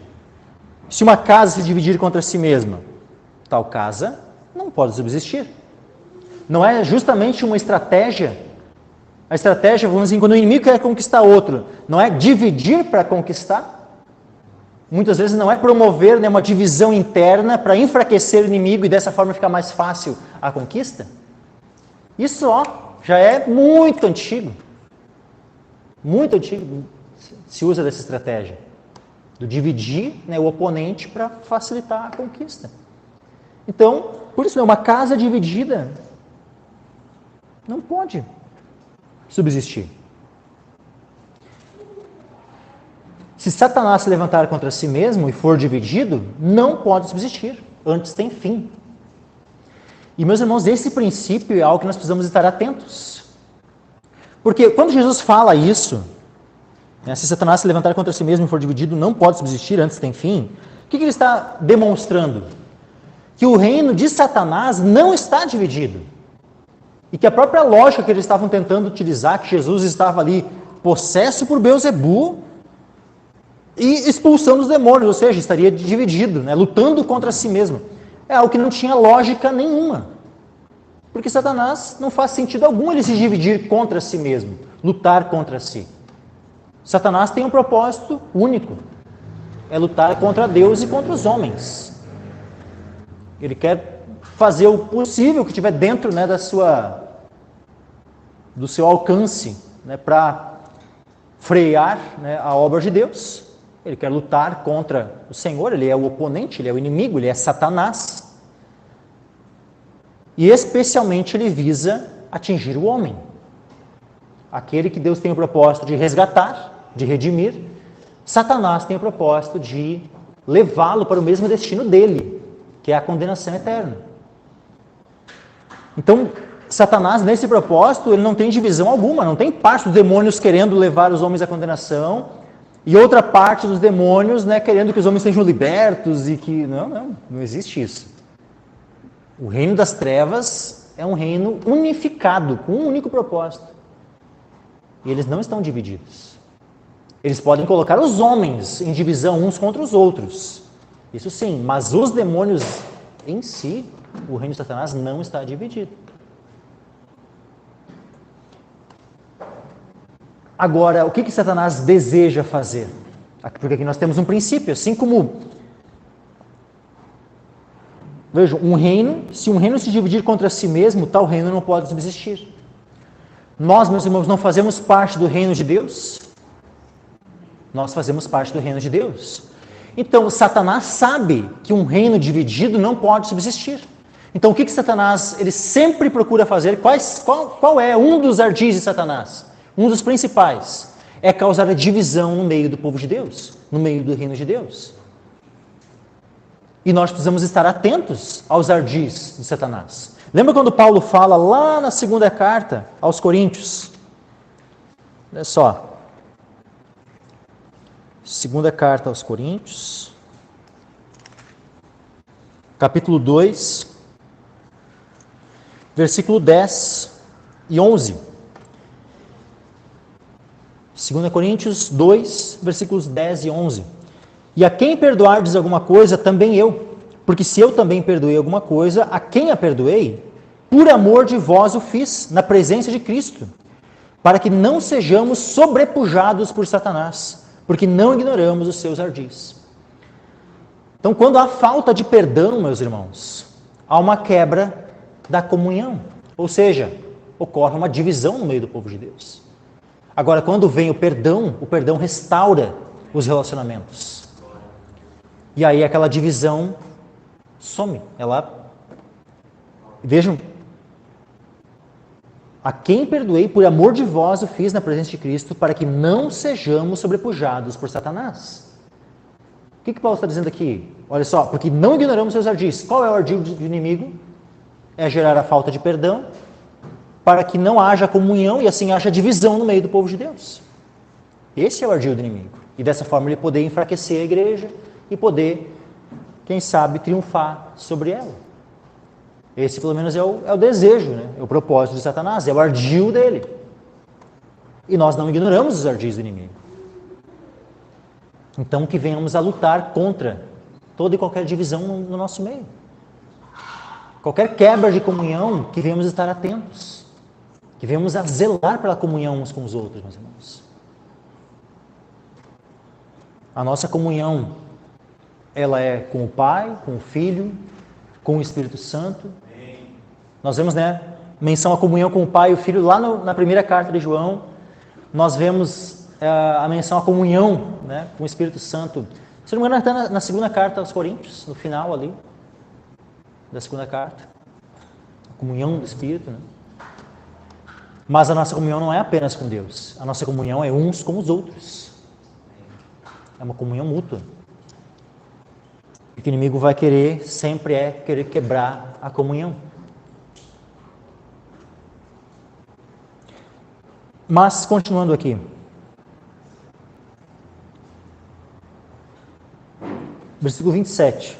Se uma casa se dividir contra si mesma, tal casa não pode subsistir. Não é justamente uma estratégia? A estratégia, vamos dizer, quando o inimigo quer conquistar outro, não é dividir para conquistar? Muitas vezes não é promover, né, uma divisão interna para enfraquecer o inimigo e dessa forma ficar mais fácil a conquista? Isso já é muito antigo. Muito antigo se usa dessa estratégia. Do dividir, né, o oponente para facilitar a conquista. Então, por isso, uma casa dividida não pode subsistir. Se Satanás se levantar contra si mesmo e for dividido, não pode subsistir. Antes tem fim. E, meus irmãos, esse princípio é algo que nós precisamos estar atentos. Porque quando Jesus fala isso, né, se Satanás se levantar contra si mesmo e for dividido, não pode subsistir, antes tem fim. O que ele está demonstrando? Que o reino de Satanás não está dividido. E que a própria lógica que eles estavam tentando utilizar, que Jesus estava ali possesso por Beelzebu e expulsando os demônios, ou seja, estaria dividido, né, lutando contra si mesmo. É algo que não tinha lógica nenhuma. Porque Satanás não faz sentido algum ele se dividir contra si mesmo, lutar contra si. Satanás tem um propósito único, é lutar contra Deus e contra os homens. Ele quer fazer o possível que estiver dentro, né, do seu alcance, né, para frear, né, a obra de Deus. Ele quer lutar contra o Senhor, ele é o oponente, ele é o inimigo, ele é Satanás. E especialmente ele visa atingir o homem. Aquele que Deus tem o propósito de resgatar, de redimir. Satanás tem o propósito de levá-lo para o mesmo destino dele, que é a condenação eterna. Então, Satanás, nesse propósito, ele não tem divisão alguma, não tem parte dos demônios querendo levar os homens à condenação e outra parte dos demônios, né, querendo que os homens sejam libertos e que... Não existe isso. O reino das trevas é um reino unificado, com um único propósito. E eles não estão divididos. Eles podem colocar os homens em divisão uns contra os outros. Isso sim, mas os demônios em si, o reino de Satanás não está dividido. Agora, o que Satanás deseja fazer? Porque aqui nós temos um princípio, assim como... Vejam, se um reino se dividir contra si mesmo, tal reino não pode subsistir. Nós, meus irmãos, não fazemos parte do reino de Deus? Nós fazemos parte do reino de Deus. Então, Satanás sabe que um reino dividido não pode subsistir. Então, o que Satanás ele sempre procura fazer? Qual é um dos ardis de Satanás? Um dos principais é causar a divisão no meio do povo de Deus, no meio do reino de Deus. E nós precisamos estar atentos aos ardis de Satanás. Lembra quando Paulo fala lá na segunda carta aos Coríntios? Olha só. Segunda carta aos Coríntios, capítulo 2, versículo 10 e 11. 2 Coríntios 2, versículos 10 e 11. E a quem perdoardes alguma coisa, também eu. Porque se eu também perdoei alguma coisa, a quem a perdoei, por amor de vós o fiz, na presença de Cristo, para que não sejamos sobrepujados por Satanás, porque não ignoramos os seus ardis. Então, quando há falta de perdão, meus irmãos, há uma quebra da comunhão. Ou seja, ocorre uma divisão no meio do povo de Deus. Agora, quando vem o perdão restaura os relacionamentos. E aí aquela divisão some. Vejam, a quem perdoei, por amor de vós o fiz na presença de Cristo, para que não sejamos sobrepujados por Satanás. O que Paulo está dizendo aqui? Olha só, porque não ignoramos seus ardis. Qual é o ardil do inimigo? É gerar a falta de perdão, para que não haja comunhão e assim haja divisão no meio do povo de Deus. Esse é o ardil do inimigo. E dessa forma ele poder enfraquecer a igreja e poder, quem sabe, triunfar sobre ela. Esse, pelo menos, é o desejo, né? É o propósito de Satanás, é o ardil dele. E nós não ignoramos os ardis do inimigo. Então, que venhamos a lutar contra toda e qualquer divisão no nosso meio. Qualquer quebra de comunhão, que venhamos estar atentos. Que venhamos a zelar pela comunhão uns com os outros, meus irmãos. A nossa comunhão, ela é com o Pai, com o Filho, com o Espírito Santo. Nós vemos, menção à comunhão com o Pai e o Filho lá na primeira carta de João. Nós vemos a menção à comunhão, com o Espírito Santo. Se não me engano, está na segunda carta aos Coríntios, no final ali da segunda carta. A comunhão do Espírito, Mas a nossa comunhão não é apenas com Deus. A nossa comunhão é uns com os outros. É uma comunhão mútua. O que o inimigo vai querer sempre é querer quebrar a comunhão. Mas, continuando aqui. Versículo 27.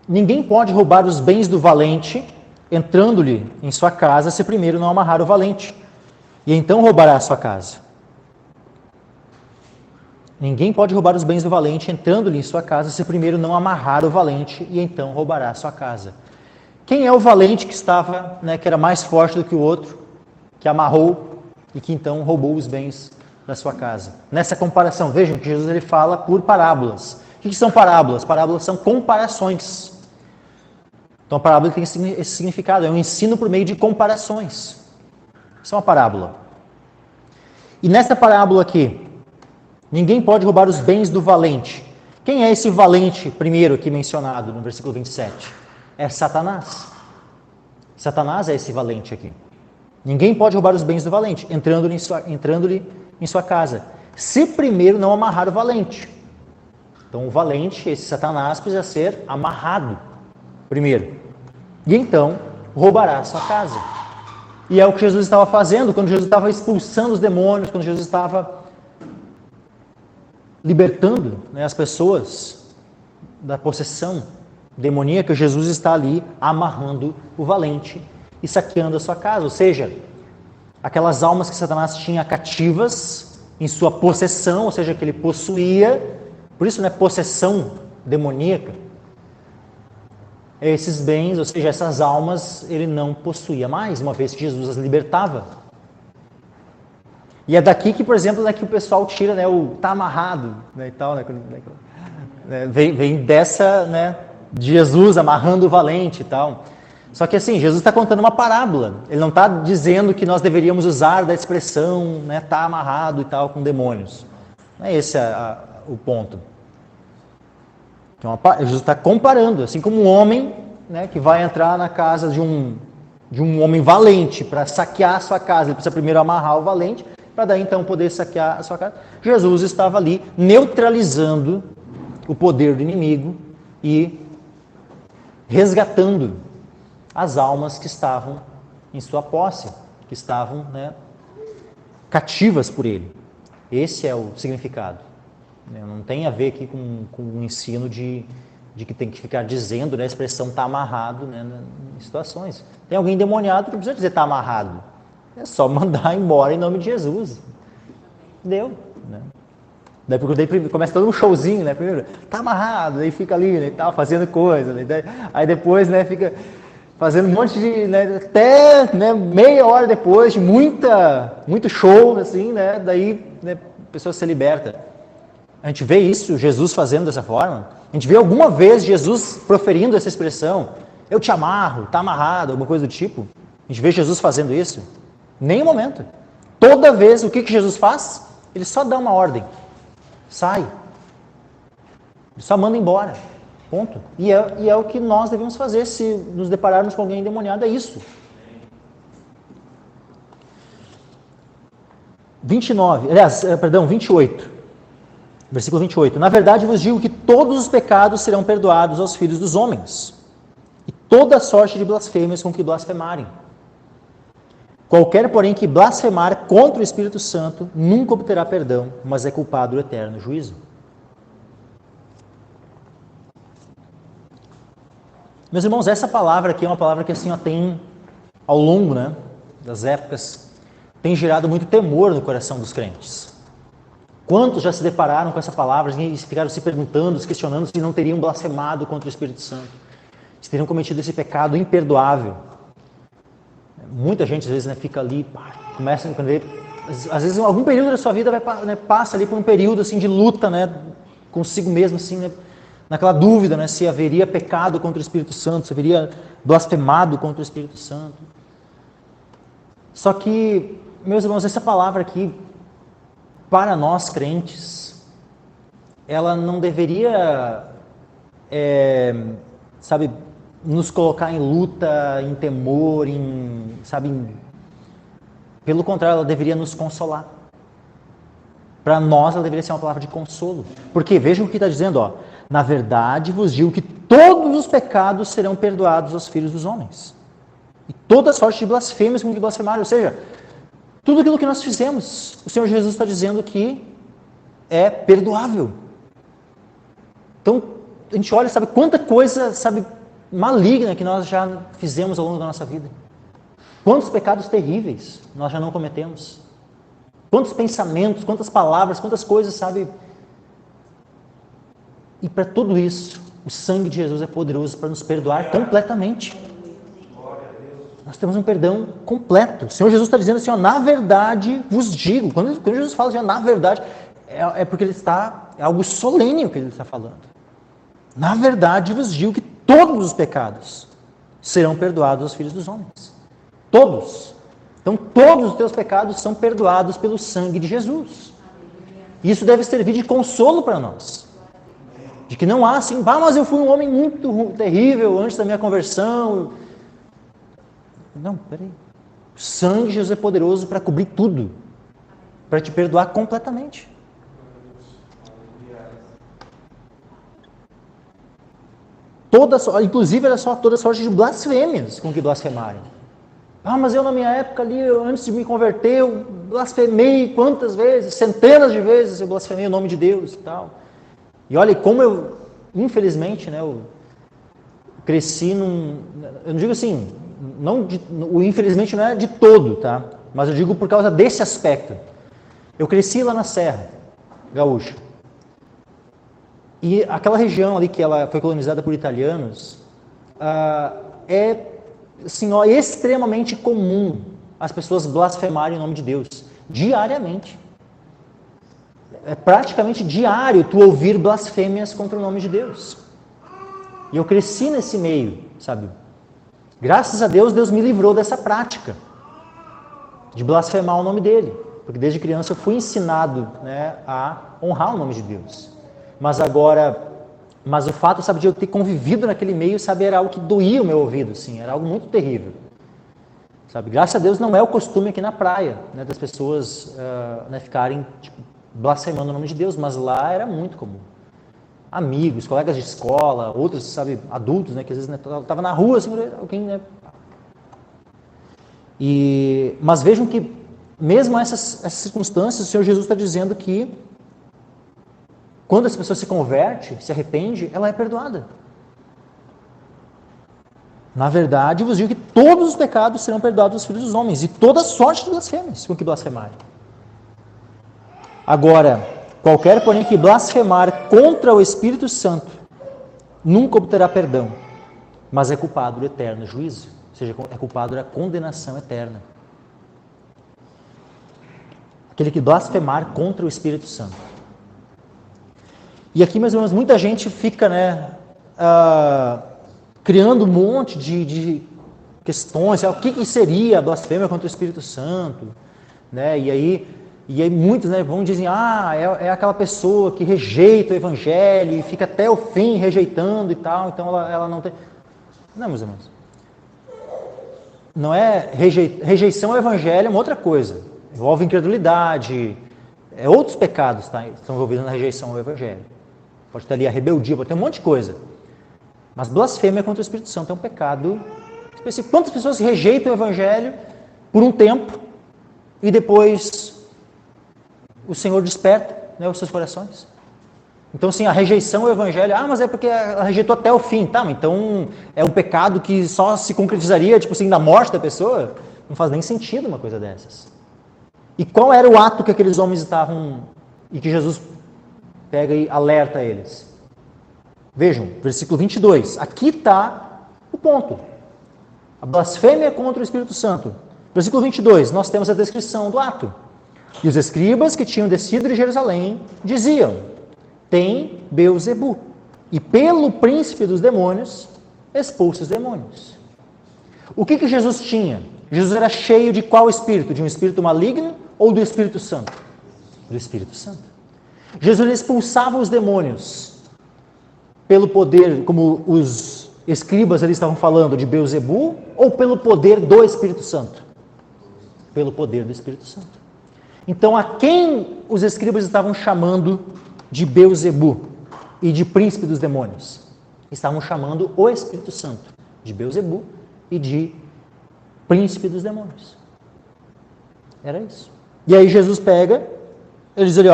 Ninguém pode roubar os bens do valente, entrando-lhe em sua casa, se primeiro não amarrar o valente, e então roubará a sua casa. Ninguém pode roubar os bens do valente, entrando-lhe em sua casa, se primeiro não amarrar o valente, e então roubará a sua casa. Quem é o valente que estava, que era mais forte do que o outro, que amarrou e que então roubou os bens da sua casa? Nessa comparação, vejam que Jesus ele fala por parábolas. O que são parábolas? Parábolas são comparações. Então a parábola tem esse significado, é um ensino por meio de comparações. Isso é uma parábola. E nessa parábola aqui, ninguém pode roubar os bens do valente. Quem é esse valente primeiro aqui mencionado no versículo 27? É Satanás. Satanás é esse valente aqui. Ninguém pode roubar os bens do valente, entrando-lhe em sua casa, se primeiro não amarrar o valente. Então o valente, esse Satanás, precisa ser amarrado primeiro. E então roubará a sua casa. E é o que Jesus estava fazendo quando Jesus estava expulsando os demônios, quando Jesus estava libertando as pessoas da possessão demoníaca. Jesus está ali amarrando o valente e saqueando a sua casa. Ou seja, aquelas almas que Satanás tinha cativas em sua possessão, ou seja, que ele possuía, por isso possessão demoníaca, esses bens, ou seja, essas almas, ele não possuía mais, uma vez que Jesus as libertava. E é daqui que, por exemplo, que o pessoal tira, o tá amarrado, e tal, vem dessa, de Jesus amarrando o valente e tal. Só que assim, Jesus está contando uma parábola. Ele não está dizendo que nós deveríamos usar da expressão, tá amarrado e tal com demônios. Não é esse o ponto. Então, Jesus está comparando, assim como um homem, que vai entrar na casa de um homem valente para saquear a sua casa, ele precisa primeiro amarrar o valente, para daí então poder saquear a sua casa. Jesus estava ali neutralizando o poder do inimigo e resgatando as almas que estavam em sua posse, que estavam cativas por ele. Esse é o significado. Não tem a ver aqui com o ensino de que tem que ficar dizendo, a expressão está amarrado em situações. Tem alguém endemoniado que não precisa dizer está amarrado. É só mandar embora em nome de Jesus. Deu. Daí começa todo um showzinho, primeiro, está amarrado, aí fica ali, e tal, fazendo coisa. Aí depois, fica fazendo um monte de, até meia hora depois de muito show, assim, daí a pessoa se liberta. A gente vê isso, Jesus fazendo dessa forma. A gente vê alguma vez Jesus proferindo essa expressão, eu te amarro, está amarrado, alguma coisa do tipo. A gente vê Jesus fazendo isso. Nem um momento. Toda vez, o que Jesus faz? Ele só dá uma ordem. Sai. Ele só manda embora. Ponto. E é o que nós devemos fazer se nos depararmos com alguém endemoniado, é isso. 28. Versículo 28. Na verdade vos digo que todos os pecados serão perdoados aos filhos dos homens, e toda sorte de blasfêmias com que blasfemarem. Qualquer, porém, que blasfemar contra o Espírito Santo nunca obterá perdão, mas é culpado do eterno juízo. Meus irmãos, essa palavra aqui é uma palavra que assim tem, ao longo das épocas, tem gerado muito temor no coração dos crentes. Quantos já se depararam com essa palavra e ficaram se perguntando, se questionando se não teriam blasfemado contra o Espírito Santo, se teriam cometido esse pecado imperdoável. Muita gente às vezes fica ali, começa a entender, às vezes em algum período da sua vida passa ali por um período assim de luta, consigo mesmo, assim, naquela dúvida, se haveria pecado contra o Espírito Santo, se haveria blasfemado contra o Espírito Santo. Só que, meus irmãos, essa palavra aqui, para nós crentes, ela não deveria, nos colocar em luta, em temor, pelo contrário, ela deveria nos consolar. Para nós, ela deveria ser uma palavra de consolo. Porque, vejam o que está dizendo, na verdade vos digo que todos os pecados serão perdoados aos filhos dos homens. E toda sorte de blasfêmias com que blasfemaram, ou seja, tudo aquilo que nós fizemos, o Senhor Jesus está dizendo que é perdoável. Então, a gente olha, quanta coisa, maligna que nós já fizemos ao longo da nossa vida. Quantos pecados terríveis nós já não cometemos. Quantos pensamentos, quantas palavras, quantas coisas, E para tudo isso, o sangue de Jesus é poderoso para nos perdoar completamente. Nós temos um perdão completo. O Senhor Jesus está dizendo assim, na verdade vos digo. Quando Jesus fala assim, na verdade, é porque ele está, é algo solene o que ele está falando. Na verdade vos digo que todos os pecados serão perdoados aos filhos dos homens. Todos. Então todos os teus pecados são perdoados pelo sangue de Jesus. Isso deve servir de consolo para nós. De que não há assim, mas eu fui um homem muito terrível antes da minha conversão. Não, peraí. O sangue de Jesus é poderoso para cobrir tudo. Para te perdoar completamente. Inclusive, era só toda sorte de blasfêmias com que blasfemarem. Mas eu na minha época ali, antes de me converter, eu blasfemei quantas vezes? Centenas de vezes eu blasfemei o nome de Deus e tal. E olha como eu, infelizmente, eu cresci eu não digo assim, o infelizmente não é de todo, tá? Mas eu digo por causa desse aspecto. Eu cresci lá na Serra Gaúcha. E aquela região ali que ela foi colonizada por italianos, é assim, extremamente comum as pessoas blasfemarem o nome de Deus, diariamente. É praticamente diário tu ouvir blasfêmias contra o nome de Deus. E eu cresci nesse meio, Graças a Deus, Deus me livrou dessa prática de blasfemar o nome dele. Porque desde criança eu fui ensinado a honrar o nome de Deus. Mas o fato, de eu ter convivido naquele meio, era algo que doía o meu ouvido, era algo muito terrível. Graças a Deus não é o costume aqui na praia, das pessoas ficarem blasfemando o nome de Deus, mas lá era muito comum. Amigos, colegas de escola, outros, adultos, que às vezes estava na rua, alguém, mas vejam que mesmo essas circunstâncias, o Senhor Jesus está dizendo que quando essa pessoa se converte, se arrepende, ela é perdoada. Na verdade, vos digo que todos os pecados serão perdoados aos filhos dos homens, e toda sorte de blasfêmias com que blasfemarem. Agora, qualquer, porém, que blasfemar contra o Espírito Santo, nunca obterá perdão, mas é culpado do eterno juízo, ou seja, é culpado da condenação eterna. Aquele que blasfemar contra o Espírito Santo. E aqui, meus irmãos, muita gente fica, criando um monte de questões, o que seria a blasfêmia contra o Espírito Santo, E aí muitos vão dizer, é aquela pessoa que rejeita o Evangelho e fica até o fim rejeitando e tal, então ela não tem... Não, meus irmãos. Não é rejeição ao Evangelho, é uma outra coisa. Envolve incredulidade, outros pecados estão envolvidos na rejeição ao Evangelho. Pode ter ali a rebeldia, pode ter um monte de coisa. Mas blasfêmia contra o Espírito Santo é um pecado específico. Quantas pessoas rejeitam o Evangelho por um tempo e depois o Senhor desperta os seus corações? Então, sim, a rejeição ao Evangelho, mas é porque ela rejeitou até o fim, então é um pecado que só se concretizaria, na morte da pessoa? Não faz nem sentido uma coisa dessas. E qual era o ato que aqueles homens estavam, e que Jesus pega e alerta eles? Vejam, versículo 22. Aqui está o ponto. A blasfêmia contra o Espírito Santo. Versículo 22, nós temos a descrição do ato. E os escribas que tinham descido de Jerusalém diziam: tem Beelzebu, e pelo príncipe dos demônios expulsa os demônios. O que Jesus tinha? Jesus era cheio de qual espírito? De um espírito maligno ou do Espírito Santo? Do Espírito Santo. Jesus expulsava os demônios pelo poder, como os escribas ali estavam falando, de Beelzebu, ou pelo poder do Espírito Santo? Pelo poder do Espírito Santo. Então, a quem os escribas estavam chamando de Beelzebu e de príncipe dos demônios? Estavam chamando o Espírito Santo de Beelzebu e de príncipe dos demônios. Era isso. E aí Jesus pega, ele diz ali,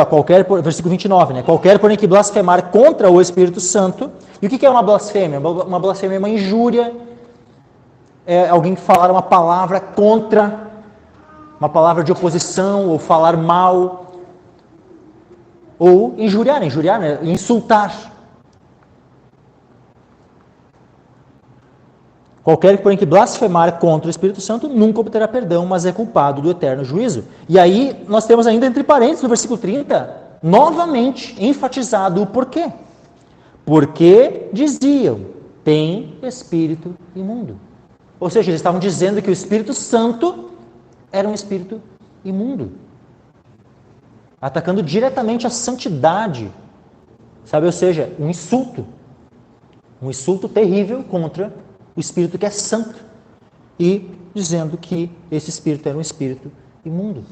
versículo 29, né? Qualquer, porém, que blasfemar contra o Espírito Santo. E o que é uma blasfêmia? Uma blasfêmia é uma injúria, é alguém que falar uma palavra contra, uma palavra de oposição, ou falar mal, ou injuriar, né? Insultar. Qualquer, porém, que blasfemar contra o Espírito Santo nunca obterá perdão, mas é culpado do eterno juízo. E aí nós temos ainda entre parênteses, no versículo 30, novamente enfatizado o porquê. Porque diziam, tem espírito imundo. Ou seja, eles estavam dizendo que o Espírito Santo era um espírito imundo, atacando diretamente a santidade, sabe? Ou seja, um insulto terrível contra o espírito que é santo, e dizendo que esse espírito era um espírito imundo.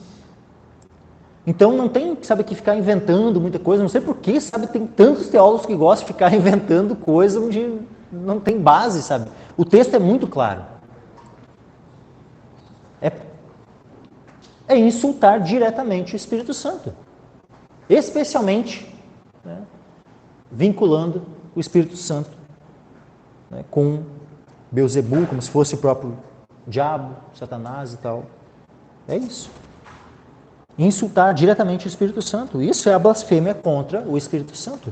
Então não tem, sabe, que ficar inventando muita coisa, não sei porquê, sabe, tem tantos teólogos que gostam de ficar inventando coisa onde não tem base, sabe? O texto é muito claro. É insultar diretamente o Espírito Santo, especialmente, né, vinculando o Espírito Santo, né, com Beelzebu, como se fosse o próprio diabo, Satanás e tal. É isso. Insultar diretamente o Espírito Santo. Isso é a blasfêmia contra o Espírito Santo.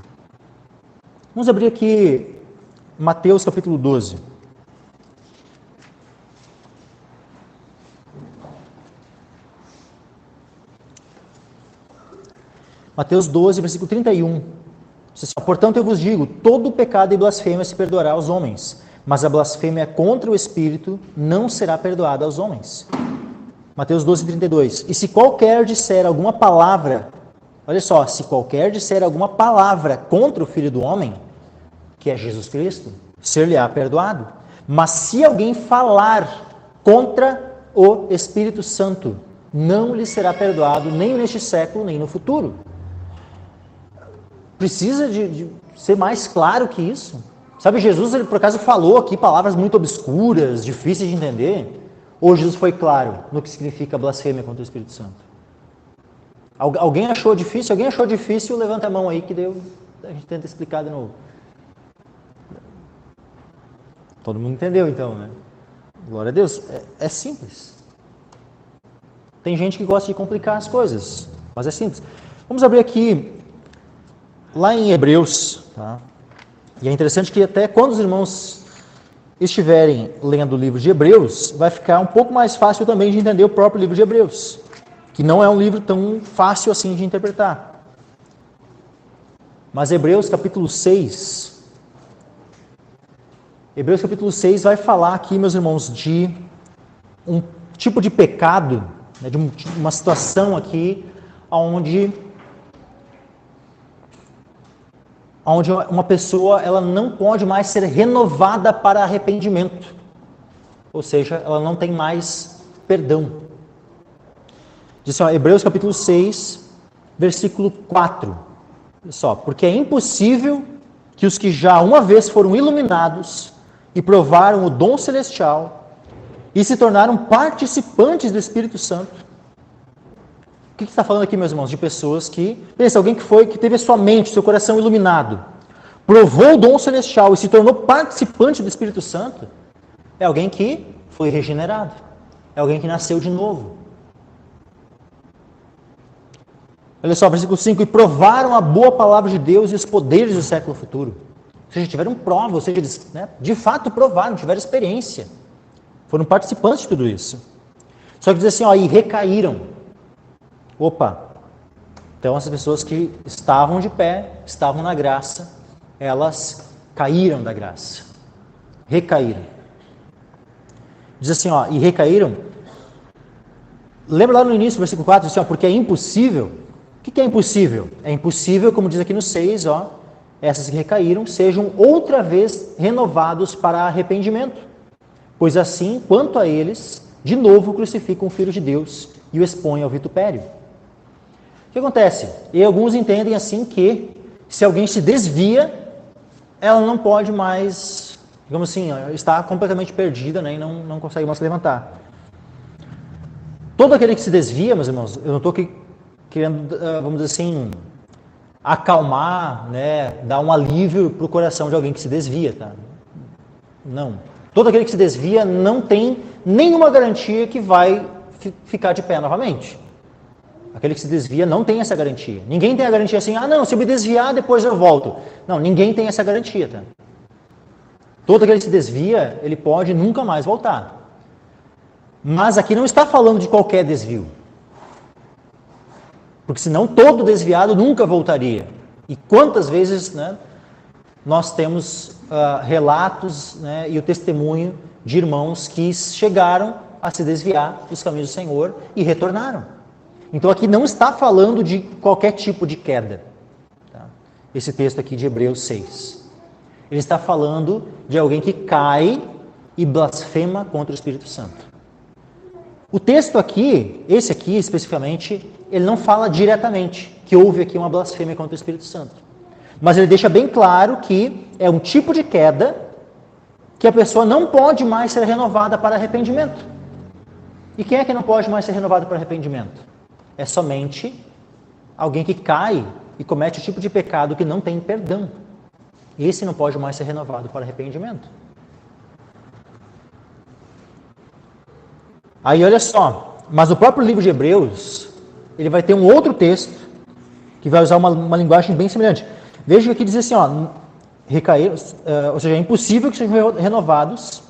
Vamos abrir aqui Mateus capítulo 12. Mateus 12, versículo 31. Portanto, eu vos digo, todo pecado e blasfêmia se perdoará aos homens, mas a blasfêmia contra o Espírito não será perdoada aos homens. Mateus 12, 32. E se qualquer disser alguma palavra, olha só, se qualquer disser alguma palavra contra o Filho do Homem, que é Jesus Cristo, ser-lhe-á perdoado. Mas se alguém falar contra o Espírito Santo, não lhe será perdoado nem neste século, nem no futuro. Precisa de ser mais claro que isso. Sabe, Jesus, ele por acaso falou aqui palavras muito obscuras, difíceis de entender? Ou Jesus foi claro no que significa blasfêmia contra o Espírito Santo? Alguém achou difícil? Alguém achou difícil? Levanta a mão aí que a gente tenta explicar de novo. Todo mundo entendeu então, né? Glória a Deus. É simples. Tem gente que gosta de complicar as coisas, mas é simples. Vamos abrir aqui, lá em Hebreus, tá? E é interessante que até quando os irmãos estiverem lendo o livro de Hebreus, vai ficar um pouco mais fácil também de entender o próprio livro de Hebreus, que não é um livro tão fácil assim de interpretar. Mas Hebreus capítulo 6, vai falar aqui, meus irmãos, de um tipo de pecado, né, de uma situação aqui onde uma pessoa ela não pode mais ser renovada para arrependimento. Ou seja, ela não tem mais perdão. Diz assim, Hebreus capítulo 6, versículo 4. Olha só, porque é impossível que os que já uma vez foram iluminados e provaram o dom celestial e se tornaram participantes do Espírito Santo. O que está falando aqui, meus irmãos? De pessoas que... Pensa, alguém que teve a sua mente, seu coração iluminado, provou o dom celestial e se tornou participante do Espírito Santo, é alguém que foi regenerado. É alguém que nasceu de novo. Olha só, versículo 5, e provaram a boa palavra de Deus e os poderes do século futuro. Ou seja, tiveram prova, ou seja, eles, né, de fato provaram, tiveram experiência. Foram participantes de tudo isso. Só que diz assim, ó, e recaíram. Opa! Então essas pessoas que estavam de pé, estavam na graça, elas caíram da graça. Recaíram. Diz assim, ó, e recaíram. Lembra lá no início do versículo 4, diz assim, ó, porque é impossível. O que é impossível? É impossível, como diz aqui no 6, ó, essas que recaíram sejam outra vez renovados para arrependimento. Pois assim, quanto a eles, de novo crucificam o Filho de Deus e o expõem ao vitupério. O que acontece? E alguns entendem assim que, se alguém se desvia, ela não pode mais, digamos assim, está completamente perdida, né, e não consegue mais se levantar. Todo aquele que se desvia, meus irmãos, eu não estou querendo, vamos dizer assim, acalmar, né, dar um alívio para o coração de alguém que se desvia, tá? Não. Todo aquele que se desvia não tem nenhuma garantia que vai ficar de pé novamente. Aquele que se desvia não tem essa garantia. Ninguém tem a garantia assim, ah não, se eu me desviar depois eu volto. Não, ninguém tem essa garantia, tá? Todo aquele que se desvia, ele pode nunca mais voltar. Mas aqui não está falando de qualquer desvio. Porque senão todo desviado nunca voltaria. E quantas vezes, né, nós temos relatos, né, e o testemunho de irmãos que chegaram a se desviar dos caminhos do Senhor e retornaram. Então aqui não está falando de qualquer tipo de queda. Tá? Esse texto aqui de Hebreus 6. Ele está falando de alguém que cai e blasfema contra o Espírito Santo. O texto aqui, esse aqui especificamente, ele não fala diretamente que houve aqui uma blasfêmia contra o Espírito Santo. Mas ele deixa bem claro que é um tipo de queda que a pessoa não pode mais ser renovada para arrependimento. E quem é que não pode mais ser renovado para arrependimento? É somente alguém que cai e comete o tipo de pecado que não tem perdão. Esse não pode mais ser renovado para arrependimento. Aí olha só, mas o próprio livro de Hebreus, ele vai ter um outro texto que vai usar uma linguagem bem semelhante. Veja que aqui diz assim, ó, recair, ou seja, é impossível que sejam renovados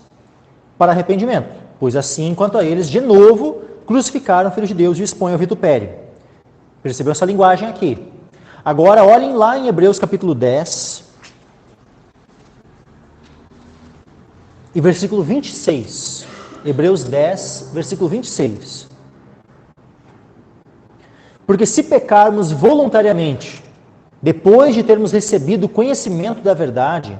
para arrependimento, pois assim, quanto a eles, de novo, crucificaram o Filho de Deus e o expõem ao vitupério. Percebeu essa linguagem aqui? Agora, olhem lá em Hebreus capítulo 10 e versículo 26. Hebreus 10, versículo 26. Porque se pecarmos voluntariamente, depois de termos recebido o conhecimento da verdade,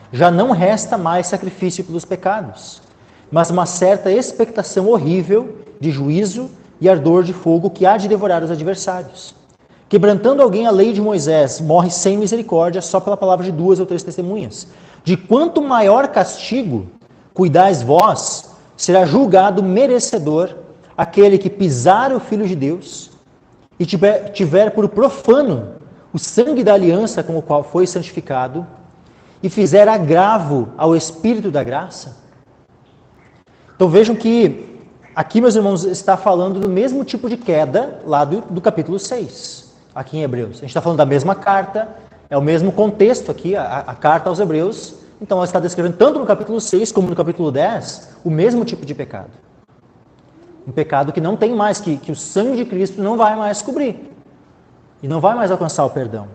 já não resta mais sacrifício pelos pecados, mas uma certa expectação horrível de juízo e ardor de fogo que há de devorar os adversários. Quebrantando alguém a lei de Moisés, morre sem misericórdia só pela palavra de 2 ou 3 testemunhas. De quanto maior castigo cuidais vós, será julgado merecedor aquele que pisar o Filho de Deus e tiver por profano o sangue da aliança com o qual foi santificado e fizer agravo ao Espírito da graça. Então vejam que aqui, meus irmãos, está falando do mesmo tipo de queda lá do capítulo 6, aqui em Hebreus. A gente está falando da mesma carta, é o mesmo contexto aqui, a carta aos Hebreus. Então ela está descrevendo tanto no capítulo 6 como no capítulo 10 o mesmo tipo de pecado. Um pecado que não tem mais, que o sangue de Cristo não vai mais cobrir. E não vai mais alcançar o perdão.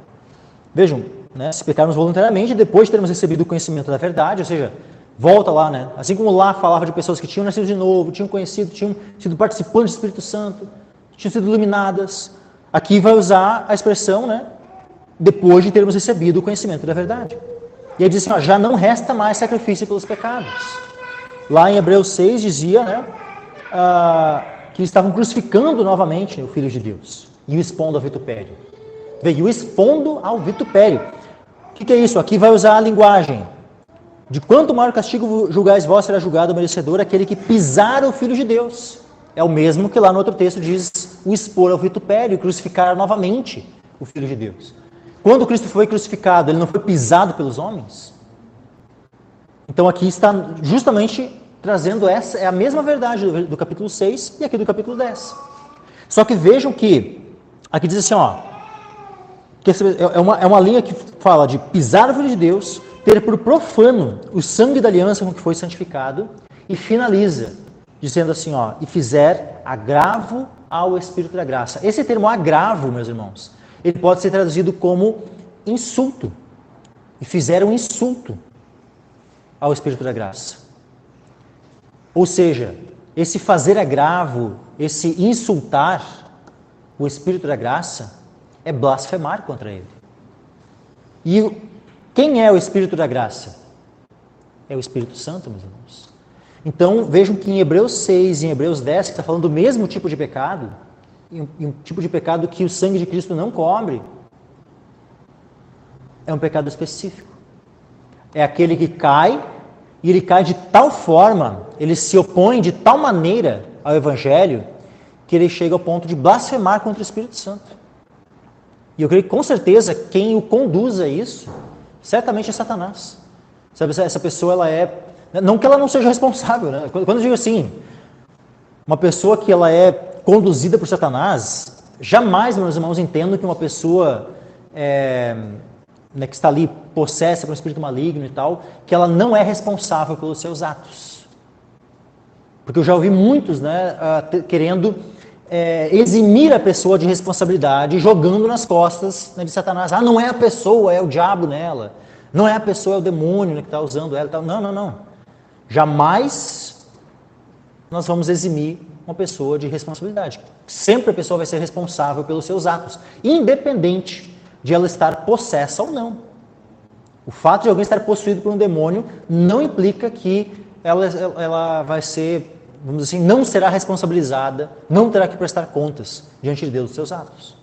Vejam, né, se pecarmos voluntariamente, depois de termos recebido o conhecimento da verdade, ou seja, volta lá, né? Assim como lá falava de pessoas que tinham nascido de novo, tinham conhecido, tinham sido participantes do Espírito Santo, tinham sido iluminadas. Aqui vai usar a expressão, né? Depois de termos recebido o conhecimento da verdade. E aí diz assim, ó, já não resta mais sacrifício pelos pecados. Lá em Hebreus 6 dizia, né? Que estavam crucificando novamente o Filho de Deus e o expondo ao vitupério. Veio o expondo ao vitupério. O que é isso? Aqui vai usar a linguagem. De quanto maior castigo julgais vós, será julgado o merecedor aquele que pisar o Filho de Deus. É o mesmo que lá no outro texto diz o expor ao vitupério e crucificar novamente o Filho de Deus. Quando Cristo foi crucificado, ele não foi pisado pelos homens? Então aqui está justamente trazendo essa, é a mesma verdade do capítulo 6 e aqui do capítulo 10. Só que vejam que, aqui diz assim, ó, Que é uma linha que fala de pisar o Filho de Deus, ter por profano o sangue da aliança com que foi santificado, e finaliza dizendo assim, ó, e fizer agravo ao Espírito da graça. Esse termo agravo, meus irmãos, ele pode ser traduzido como insulto. E fizeram insulto ao Espírito da graça. Ou seja, esse fazer agravo, esse insultar o Espírito da graça é blasfemar contra ele. E quem é o Espírito da graça? É o Espírito Santo, meus irmãos. Então, vejam que em Hebreus 6 e em Hebreus 10, que está falando do mesmo tipo de pecado, e um tipo de pecado que o sangue de Cristo não cobre, é um pecado específico. É aquele que cai, e ele cai de tal forma, ele se opõe de tal maneira ao Evangelho, que ele chega ao ponto de blasfemar contra o Espírito Santo. E eu creio que com certeza quem o conduz a isso, certamente é Satanás. Sabe, essa pessoa, ela é... Não que ela não seja responsável, né? Quando eu digo assim, uma pessoa que ela é conduzida por Satanás, jamais, meus irmãos, entendo que uma pessoa que está ali possessa por um espírito maligno e tal, que ela não é responsável pelos seus atos. Porque eu já ouvi muitos, querendo eximir a pessoa de responsabilidade, jogando nas costas, de Satanás. Ah, não é a pessoa, é o diabo nela. Não é a pessoa, é o demônio que está usando ela e tal. Não. Jamais nós vamos eximir uma pessoa de responsabilidade. Sempre a pessoa vai ser responsável pelos seus atos, independente de ela estar possessa ou não. O fato de alguém estar possuído por um demônio não implica que ela vai ser, vamos dizer assim, não será responsabilizada, não terá que prestar contas diante de Deus dos seus atos.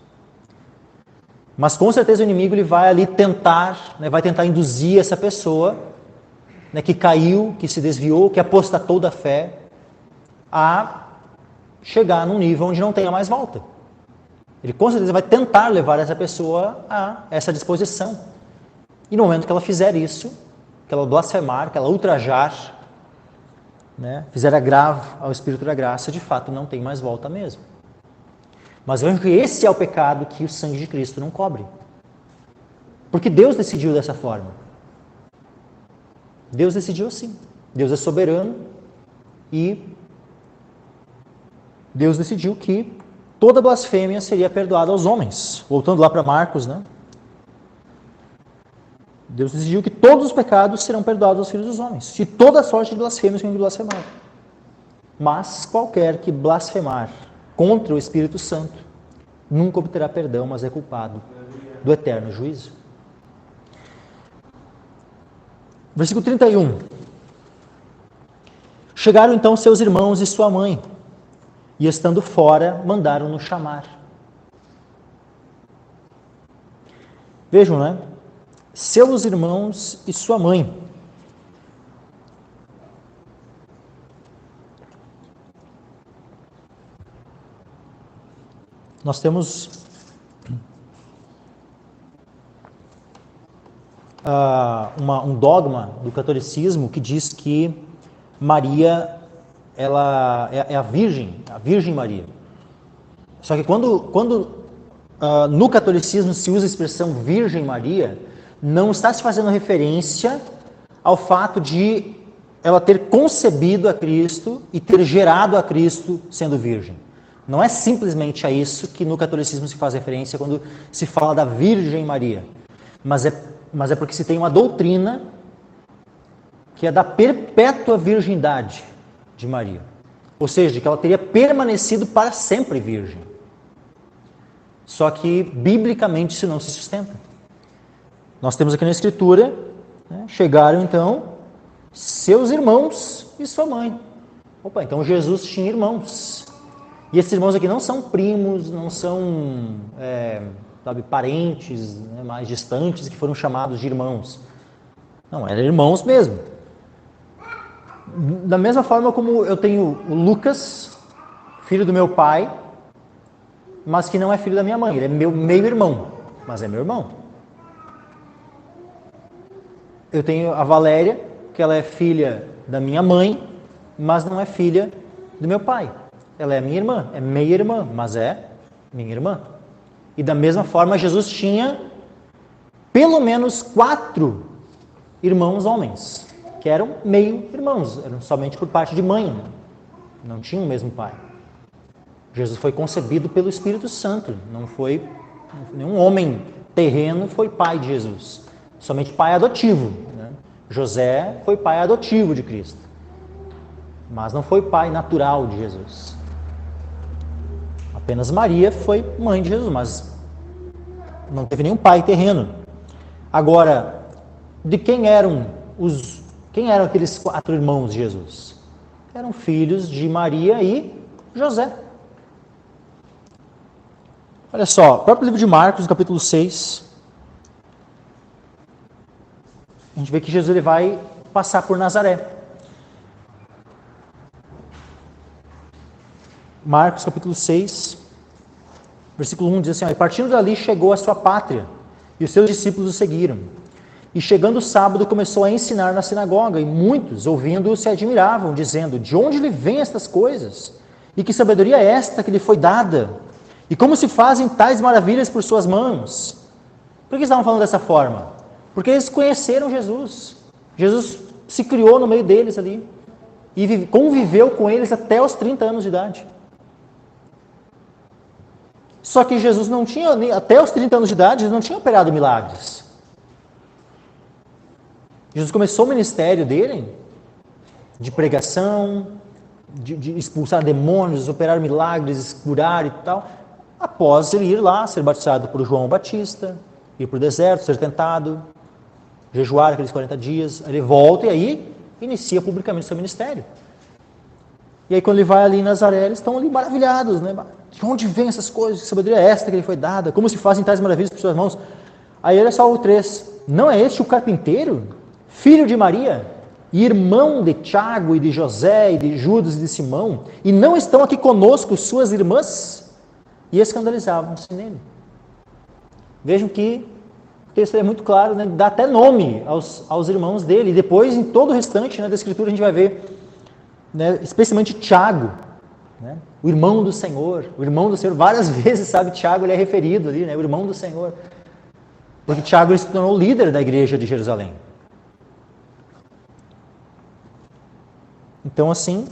Mas com certeza o inimigo ele vai ali tentar, vai tentar induzir essa pessoa, que caiu, que se desviou, que apostatou da fé, a chegar num nível onde não tenha mais volta. Ele com certeza vai tentar levar essa pessoa a essa disposição. E no momento que ela fizer isso, que ela blasfemar, que ela ultrajar, fizer agravo ao Espírito da graça, de fato não tem mais volta mesmo. Mas vejam que esse é o pecado que o sangue de Cristo não cobre. Porque Deus decidiu dessa forma. Deus decidiu assim. Deus é soberano e Deus decidiu que toda blasfêmia seria perdoada aos homens. Voltando lá para Marcos, Deus decidiu que todos os pecados serão perdoados aos filhos dos homens. E toda sorte de blasfêmias que blasfemar. Mas qualquer que blasfemar contra o Espírito Santo nunca obterá perdão, mas é culpado do eterno juízo. Versículo 31. Chegaram então seus irmãos e sua mãe, e estando fora, mandaram-no chamar. Vejam, seus irmãos e sua mãe. Nós temos um dogma do catolicismo que diz que Maria ela é a Virgem Maria. Só que quando no catolicismo se usa a expressão Virgem Maria, não está se fazendo referência ao fato de ela ter concebido a Cristo e ter gerado a Cristo sendo virgem. Não é simplesmente a isso que no catolicismo se faz referência quando se fala da Virgem Maria, mas é porque se tem uma doutrina que é da perpétua virgindade de Maria, ou seja, de que ela teria permanecido para sempre virgem. Só que biblicamente isso não se sustenta. Nós temos aqui na Escritura, chegaram então seus irmãos e sua mãe. Opa, então Jesus tinha irmãos. E esses irmãos aqui não são primos, não são parentes mais distantes que foram chamados de irmãos. Não, eram irmãos mesmo. Da mesma forma como eu tenho o Lucas, filho do meu pai, mas que não é filho da minha mãe. Ele é meu meio-irmão, mas é meu irmão. Eu tenho a Valéria, que ela é filha da minha mãe, mas não é filha do meu pai. Ela é minha irmã, é meia-irmã, mas é minha irmã. E da mesma forma, Jesus tinha pelo menos 4 irmãos homens, que eram meio-irmãos, eram somente por parte de mãe, né? Não tinham o mesmo pai. Jesus foi concebido pelo Espírito Santo, não foi nenhum homem terreno foi pai de Jesus, somente pai adotivo, né? José foi pai adotivo de Cristo, mas não foi pai natural de Jesus. Apenas Maria foi mãe de Jesus, mas não teve nenhum pai terreno. Agora, de quem eram aqueles 4 irmãos de Jesus? Eram filhos de Maria e José. Olha só, o próprio livro de Marcos, capítulo 6, a gente vê que Jesus ele vai passar por Nazaré. Marcos, capítulo 6, versículo 1 diz assim: e partindo dali chegou à sua pátria, e os seus discípulos o seguiram. E chegando o sábado, começou a ensinar na sinagoga, e muitos, ouvindo-o, se admiravam, dizendo: de onde lhe vêm estas coisas? E que sabedoria é esta que lhe foi dada? E como se fazem tais maravilhas por suas mãos? Por que estavam falando dessa forma? Porque eles conheceram Jesus. Jesus se criou no meio deles ali, e conviveu com eles até os 30 anos de idade. Só que Jesus não tinha, até os 30 anos de idade, ele não tinha operado milagres. Jesus começou o ministério dele de pregação, de expulsar demônios, operar milagres, curar e tal, após ele ir lá, ser batizado por João Batista, ir para o deserto, ser tentado, jejuar aqueles 40 dias, ele volta e aí inicia publicamente o seu ministério. E aí quando ele vai ali em Nazaré, eles estão ali maravilhados, né? De onde vem essas coisas? Que sabedoria é esta que lhe foi dada? Como se fazem tais maravilhas por suas mãos? Aí olha só o 3. Não é este o carpinteiro, filho de Maria, e irmão de Tiago e de José e de Judas e de Simão? E não estão aqui conosco suas irmãs? E escandalizavam-se nele. Vejam que o texto é muito claro, né? Dá até nome aos irmãos dele. E depois, em todo o restante, né, da Escritura, a gente vai ver, né, especialmente Tiago, né, o irmão do Senhor. Várias vezes, sabe, Tiago ele é referido ali, né, o irmão do Senhor. Porque Tiago ele se tornou o líder da igreja de Jerusalém. Então, assim,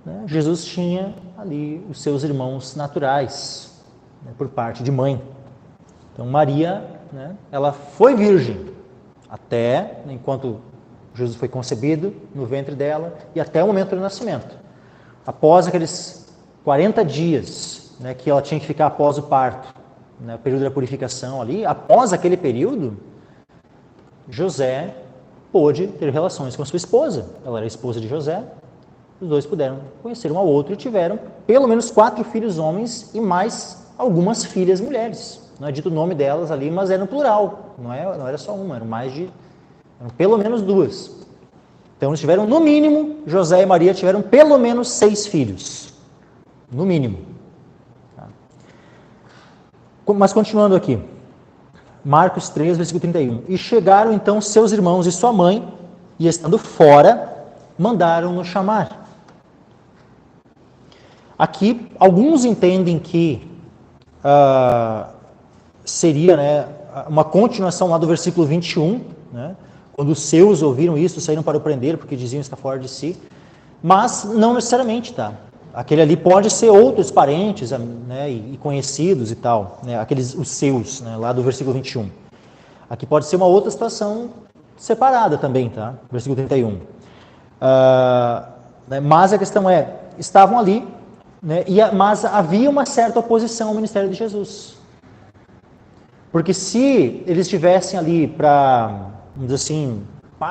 né, Jesus tinha ali os seus irmãos naturais, né, por parte de mãe. Então, Maria, né, ela foi virgem até, enquanto Jesus foi concebido no ventre dela e até o momento do nascimento. Após aqueles 40 dias, né, que ela tinha que ficar após o parto, né, o período da purificação ali, após aquele período, José pôde ter relações com sua esposa. Ela era esposa de José, os dois puderam conhecer um ao outro e tiveram pelo menos 4 filhos homens e mais algumas filhas mulheres. Não é dito o nome delas ali, mas era no plural, não era só uma, eram pelo menos 2. Então eles tiveram, no mínimo, José e Maria tiveram pelo menos 6 filhos. No mínimo. Mas continuando aqui. Marcos 3, versículo 31. E chegaram então seus irmãos e sua mãe, e estando fora, mandaram-no chamar. Aqui, alguns entendem que seria, né, uma continuação lá do versículo 21, né? Quando os seus ouviram isso, saíram para o prender, porque diziam estar fora de si. Mas não necessariamente, tá? Aquele ali pode ser outros parentes, né, e conhecidos e tal, né, os seus, né, lá do versículo 21. Aqui pode ser uma outra situação separada também, tá? Versículo 31. Mas a questão é, estavam ali, né, mas havia uma certa oposição ao ministério de Jesus. Porque se eles estivessem ali para, vamos dizer assim,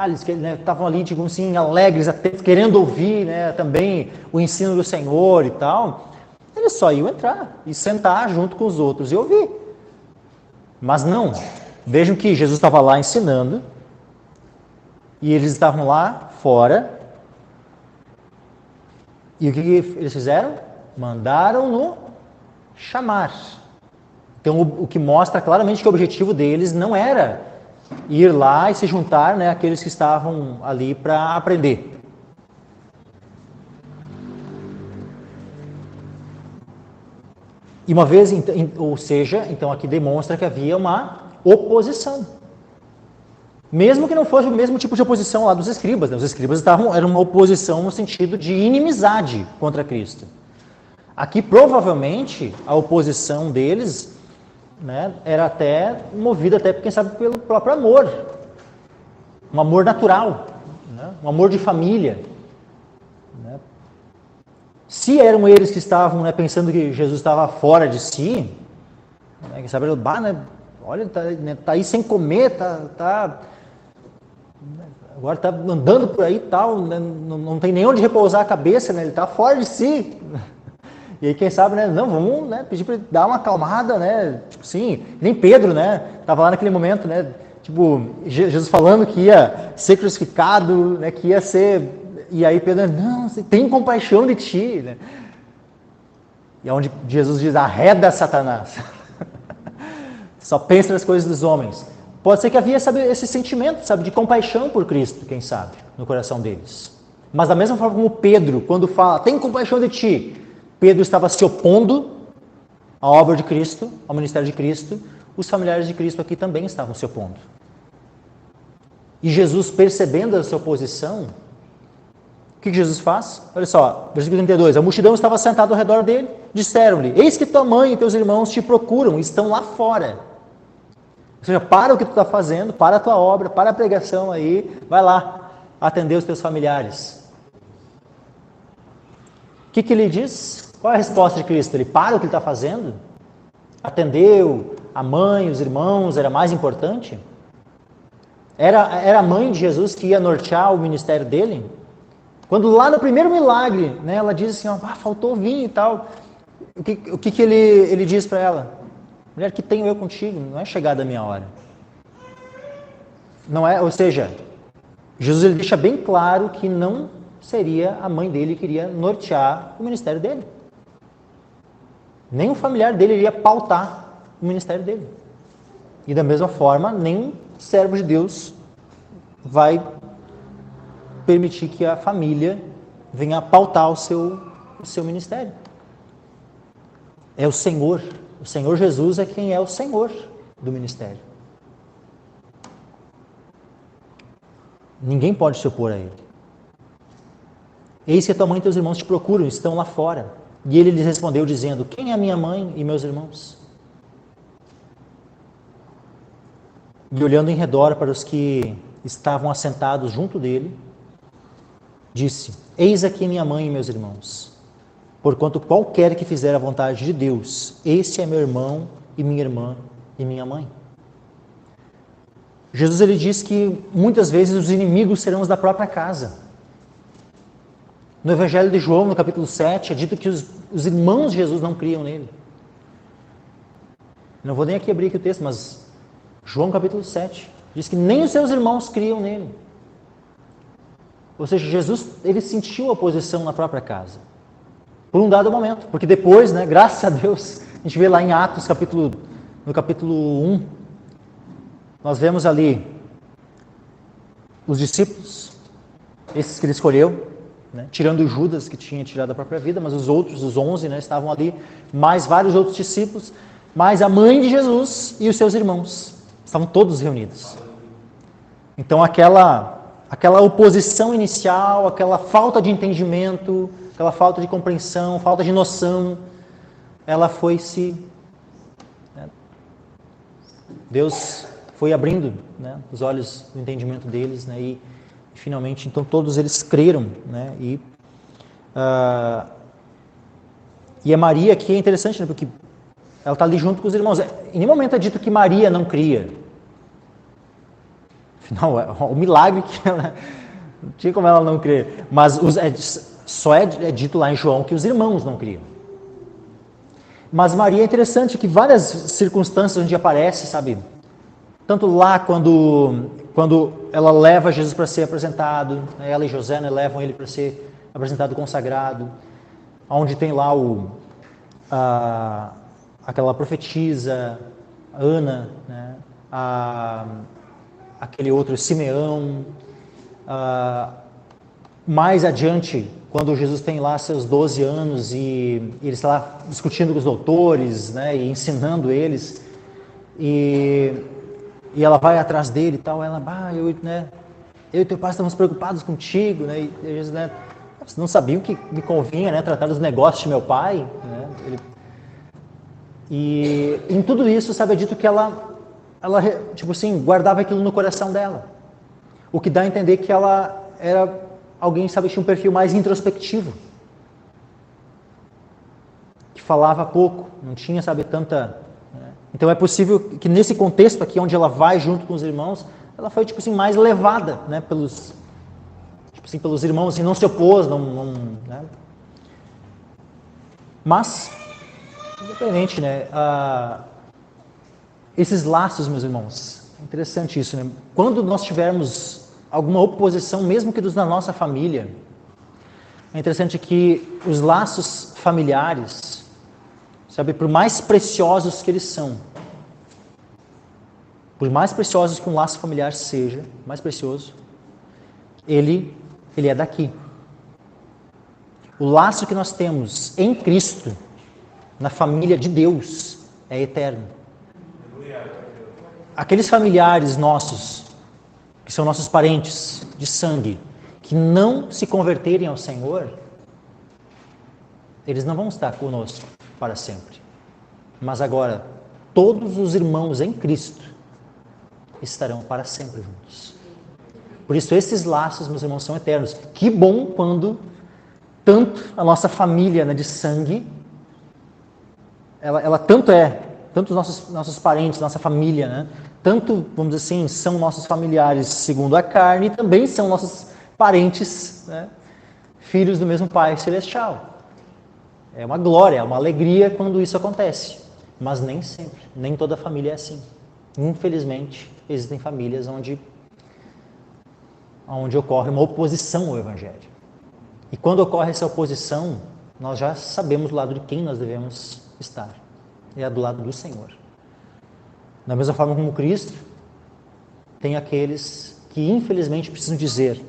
eles, né, estavam ali, tipo assim, alegres, até querendo ouvir, né, também o ensino do Senhor e tal, eles só iam entrar e sentar junto com os outros e ouvir. Mas não. Vejam que Jesus estava lá ensinando e eles estavam lá fora. E o que eles fizeram? Mandaram-no chamar. Então, o que mostra claramente que o objetivo deles não era ir lá e se juntar, né, àqueles que estavam ali para aprender. E uma vez, ou seja, então aqui demonstra que havia uma oposição. Mesmo que não fosse o mesmo tipo de oposição lá dos escribas, né? Os escribas eram uma oposição no sentido de inimizade contra Cristo. Aqui, provavelmente, a oposição deles, né, era até movida, até, quem sabe, pelo próprio amor. Um amor natural, né? Um amor de família. Né? Se eram eles que estavam, né, pensando que Jesus estava fora de si, né, quem sabe, olha, tá aí sem comer, agora está andando por aí e tal, né, não tem nem onde repousar a cabeça, né, ele está fora de si. E aí, quem sabe, né, não, vamos, né, pedir para ele dar uma acalmada, né, tipo assim, nem Pedro, né, estava lá naquele momento, né, tipo, Jesus falando que ia ser crucificado, né, que ia ser, e aí Pedro, não, você tem compaixão de ti, né, e é onde Jesus diz, arreda Satanás, só pensa nas coisas dos homens. Pode ser que havia, sabe, esse sentimento, sabe, de compaixão por Cristo, quem sabe, no coração deles. Mas da mesma forma como Pedro, quando fala, tem compaixão de ti, Pedro estava se opondo à obra de Cristo, ao ministério de Cristo, os familiares de Cristo aqui também estavam se opondo. E Jesus, percebendo essa oposição, o que Jesus faz? Olha só, versículo 32, a multidão estava sentada ao redor dele, disseram-lhe, eis que tua mãe e teus irmãos te procuram, estão lá fora. Ou seja, para o que tu está fazendo, para a tua obra, para a pregação aí, vai lá atender os teus familiares. O que ele diz? Qual é a resposta de Cristo? Ele para o que ele está fazendo? Atendeu a mãe, os irmãos, era mais importante? Era a mãe de Jesus que ia nortear o ministério dele? Quando lá no primeiro milagre, né, ela diz assim, faltou vinho e tal. O que ele diz para ela? Mulher, que tenho eu contigo? Não é chegada a minha hora. Não é, ou seja, Jesus ele deixa bem claro que não seria a mãe dele que iria nortear o ministério dele. Nem o familiar dele iria pautar o ministério dele. E da mesma forma, nem servo de Deus vai permitir que a família venha pautar o seu ministério. É o Senhor Jesus é quem é o Senhor do ministério. Ninguém pode se opor a ele. Eis que a tua mãe e teus irmãos te procuram, estão lá fora. E ele lhes respondeu dizendo, quem é minha mãe e meus irmãos? E olhando em redor para os que estavam assentados junto dele, disse, eis aqui minha mãe e meus irmãos. Porquanto qualquer que fizer a vontade de Deus, este é meu irmão e minha irmã e minha mãe. Jesus ele diz que muitas vezes os inimigos serão os da própria casa. No Evangelho de João, no capítulo 7, é dito que os irmãos de Jesus não criam nele. Não vou nem aqui abrir aqui o texto, mas João capítulo 7 diz que nem os seus irmãos criam nele. Ou seja, Jesus ele sentiu a oposição na própria casa. Por um dado momento, porque depois, né, graças a Deus, a gente vê lá em Atos, no capítulo 1, nós vemos ali os discípulos, esses que ele escolheu, né, tirando Judas, que tinha tirado a própria vida, mas os outros, os 11, né, estavam ali, mais vários outros discípulos, mais a mãe de Jesus e os seus irmãos, estavam todos reunidos. Então aquela oposição inicial, aquela falta de entendimento, aquela falta de compreensão, falta de noção, ela foi né, Deus foi abrindo, né, os olhos do entendimento deles, né, e finalmente, então todos eles creram, né, e a Maria aqui é interessante, né, porque ela está ali junto com os irmãos. Em nenhum momento é dito que Maria não cria. Afinal, o milagre que ela não tinha como ela não crer, mas só é dito lá em João que os irmãos não criam. Mas Maria é interessante que várias circunstâncias onde aparece, sabe? Tanto lá quando ela leva Jesus para ser apresentado, né, ela e José, né, levam ele para ser apresentado consagrado, onde tem lá aquela profetisa, Ana, né, aquele outro Simeão, mais adiante, quando Jesus tem lá seus 12 anos e ele está lá discutindo com os doutores, né, e ensinando eles, e ela vai atrás dele e tal, ela, eu e teu pai estamos preocupados contigo, né, e Jesus, né, vocês não sabiam que me convinha, né, tratar dos negócios de meu pai, né, e em tudo isso, sabe, é dito que ela, tipo assim, guardava aquilo no coração dela, o que dá a entender que ela era alguém, sabe, tinha um perfil mais introspectivo, que falava pouco, não tinha, sabe, tanta... Né? Então é possível que nesse contexto aqui, onde ela vai junto com os irmãos, ela foi, tipo assim, mais levada, né, pelos irmãos, assim, não se opôs, né? Mas, independente, né, esses laços, meus irmãos, é interessante isso, né? Quando nós tivermos alguma oposição, mesmo que dos da nossa família, é interessante que os laços familiares, sabe, por mais preciosos que eles são, por mais preciosos que um laço familiar seja, mais precioso, ele é daqui. O laço que nós temos em Cristo, na família de Deus, é eterno. Aqueles familiares nossos, que são nossos parentes de sangue, que não se converterem ao Senhor, eles não vão estar conosco para sempre. Mas agora, todos os irmãos em Cristo estarão para sempre juntos. Por isso, esses laços, meus irmãos, são eternos. Que bom quando tanto a nossa família, né, de sangue, ela tanto os nossos parentes, nossa família, né, tanto, vamos dizer assim, são nossos familiares segundo a carne, e também são nossos parentes, né, filhos do mesmo Pai Celestial. É uma glória, é uma alegria quando isso acontece, mas nem sempre, nem toda família é assim. Infelizmente, existem famílias onde ocorre uma oposição ao Evangelho. E quando ocorre essa oposição, nós já sabemos do lado de quem nós devemos estar. É do lado do Senhor. Da mesma forma como Cristo, tem aqueles que infelizmente precisam dizer: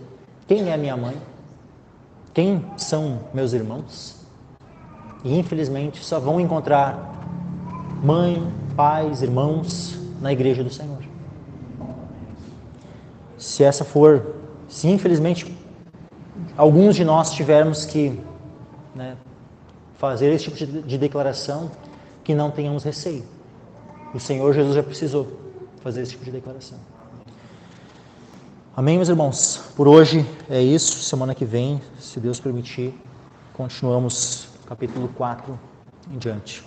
quem é minha mãe? Quem são meus irmãos? E infelizmente só vão encontrar mãe, pais, irmãos na igreja do Senhor. Se infelizmente alguns de nós tivermos que, né, fazer esse tipo de declaração, que não tenhamos receio. O Senhor Jesus já precisou fazer esse tipo de declaração. Amém, meus irmãos? Por hoje é isso. Semana que vem, se Deus permitir, continuamos capítulo 4 em diante.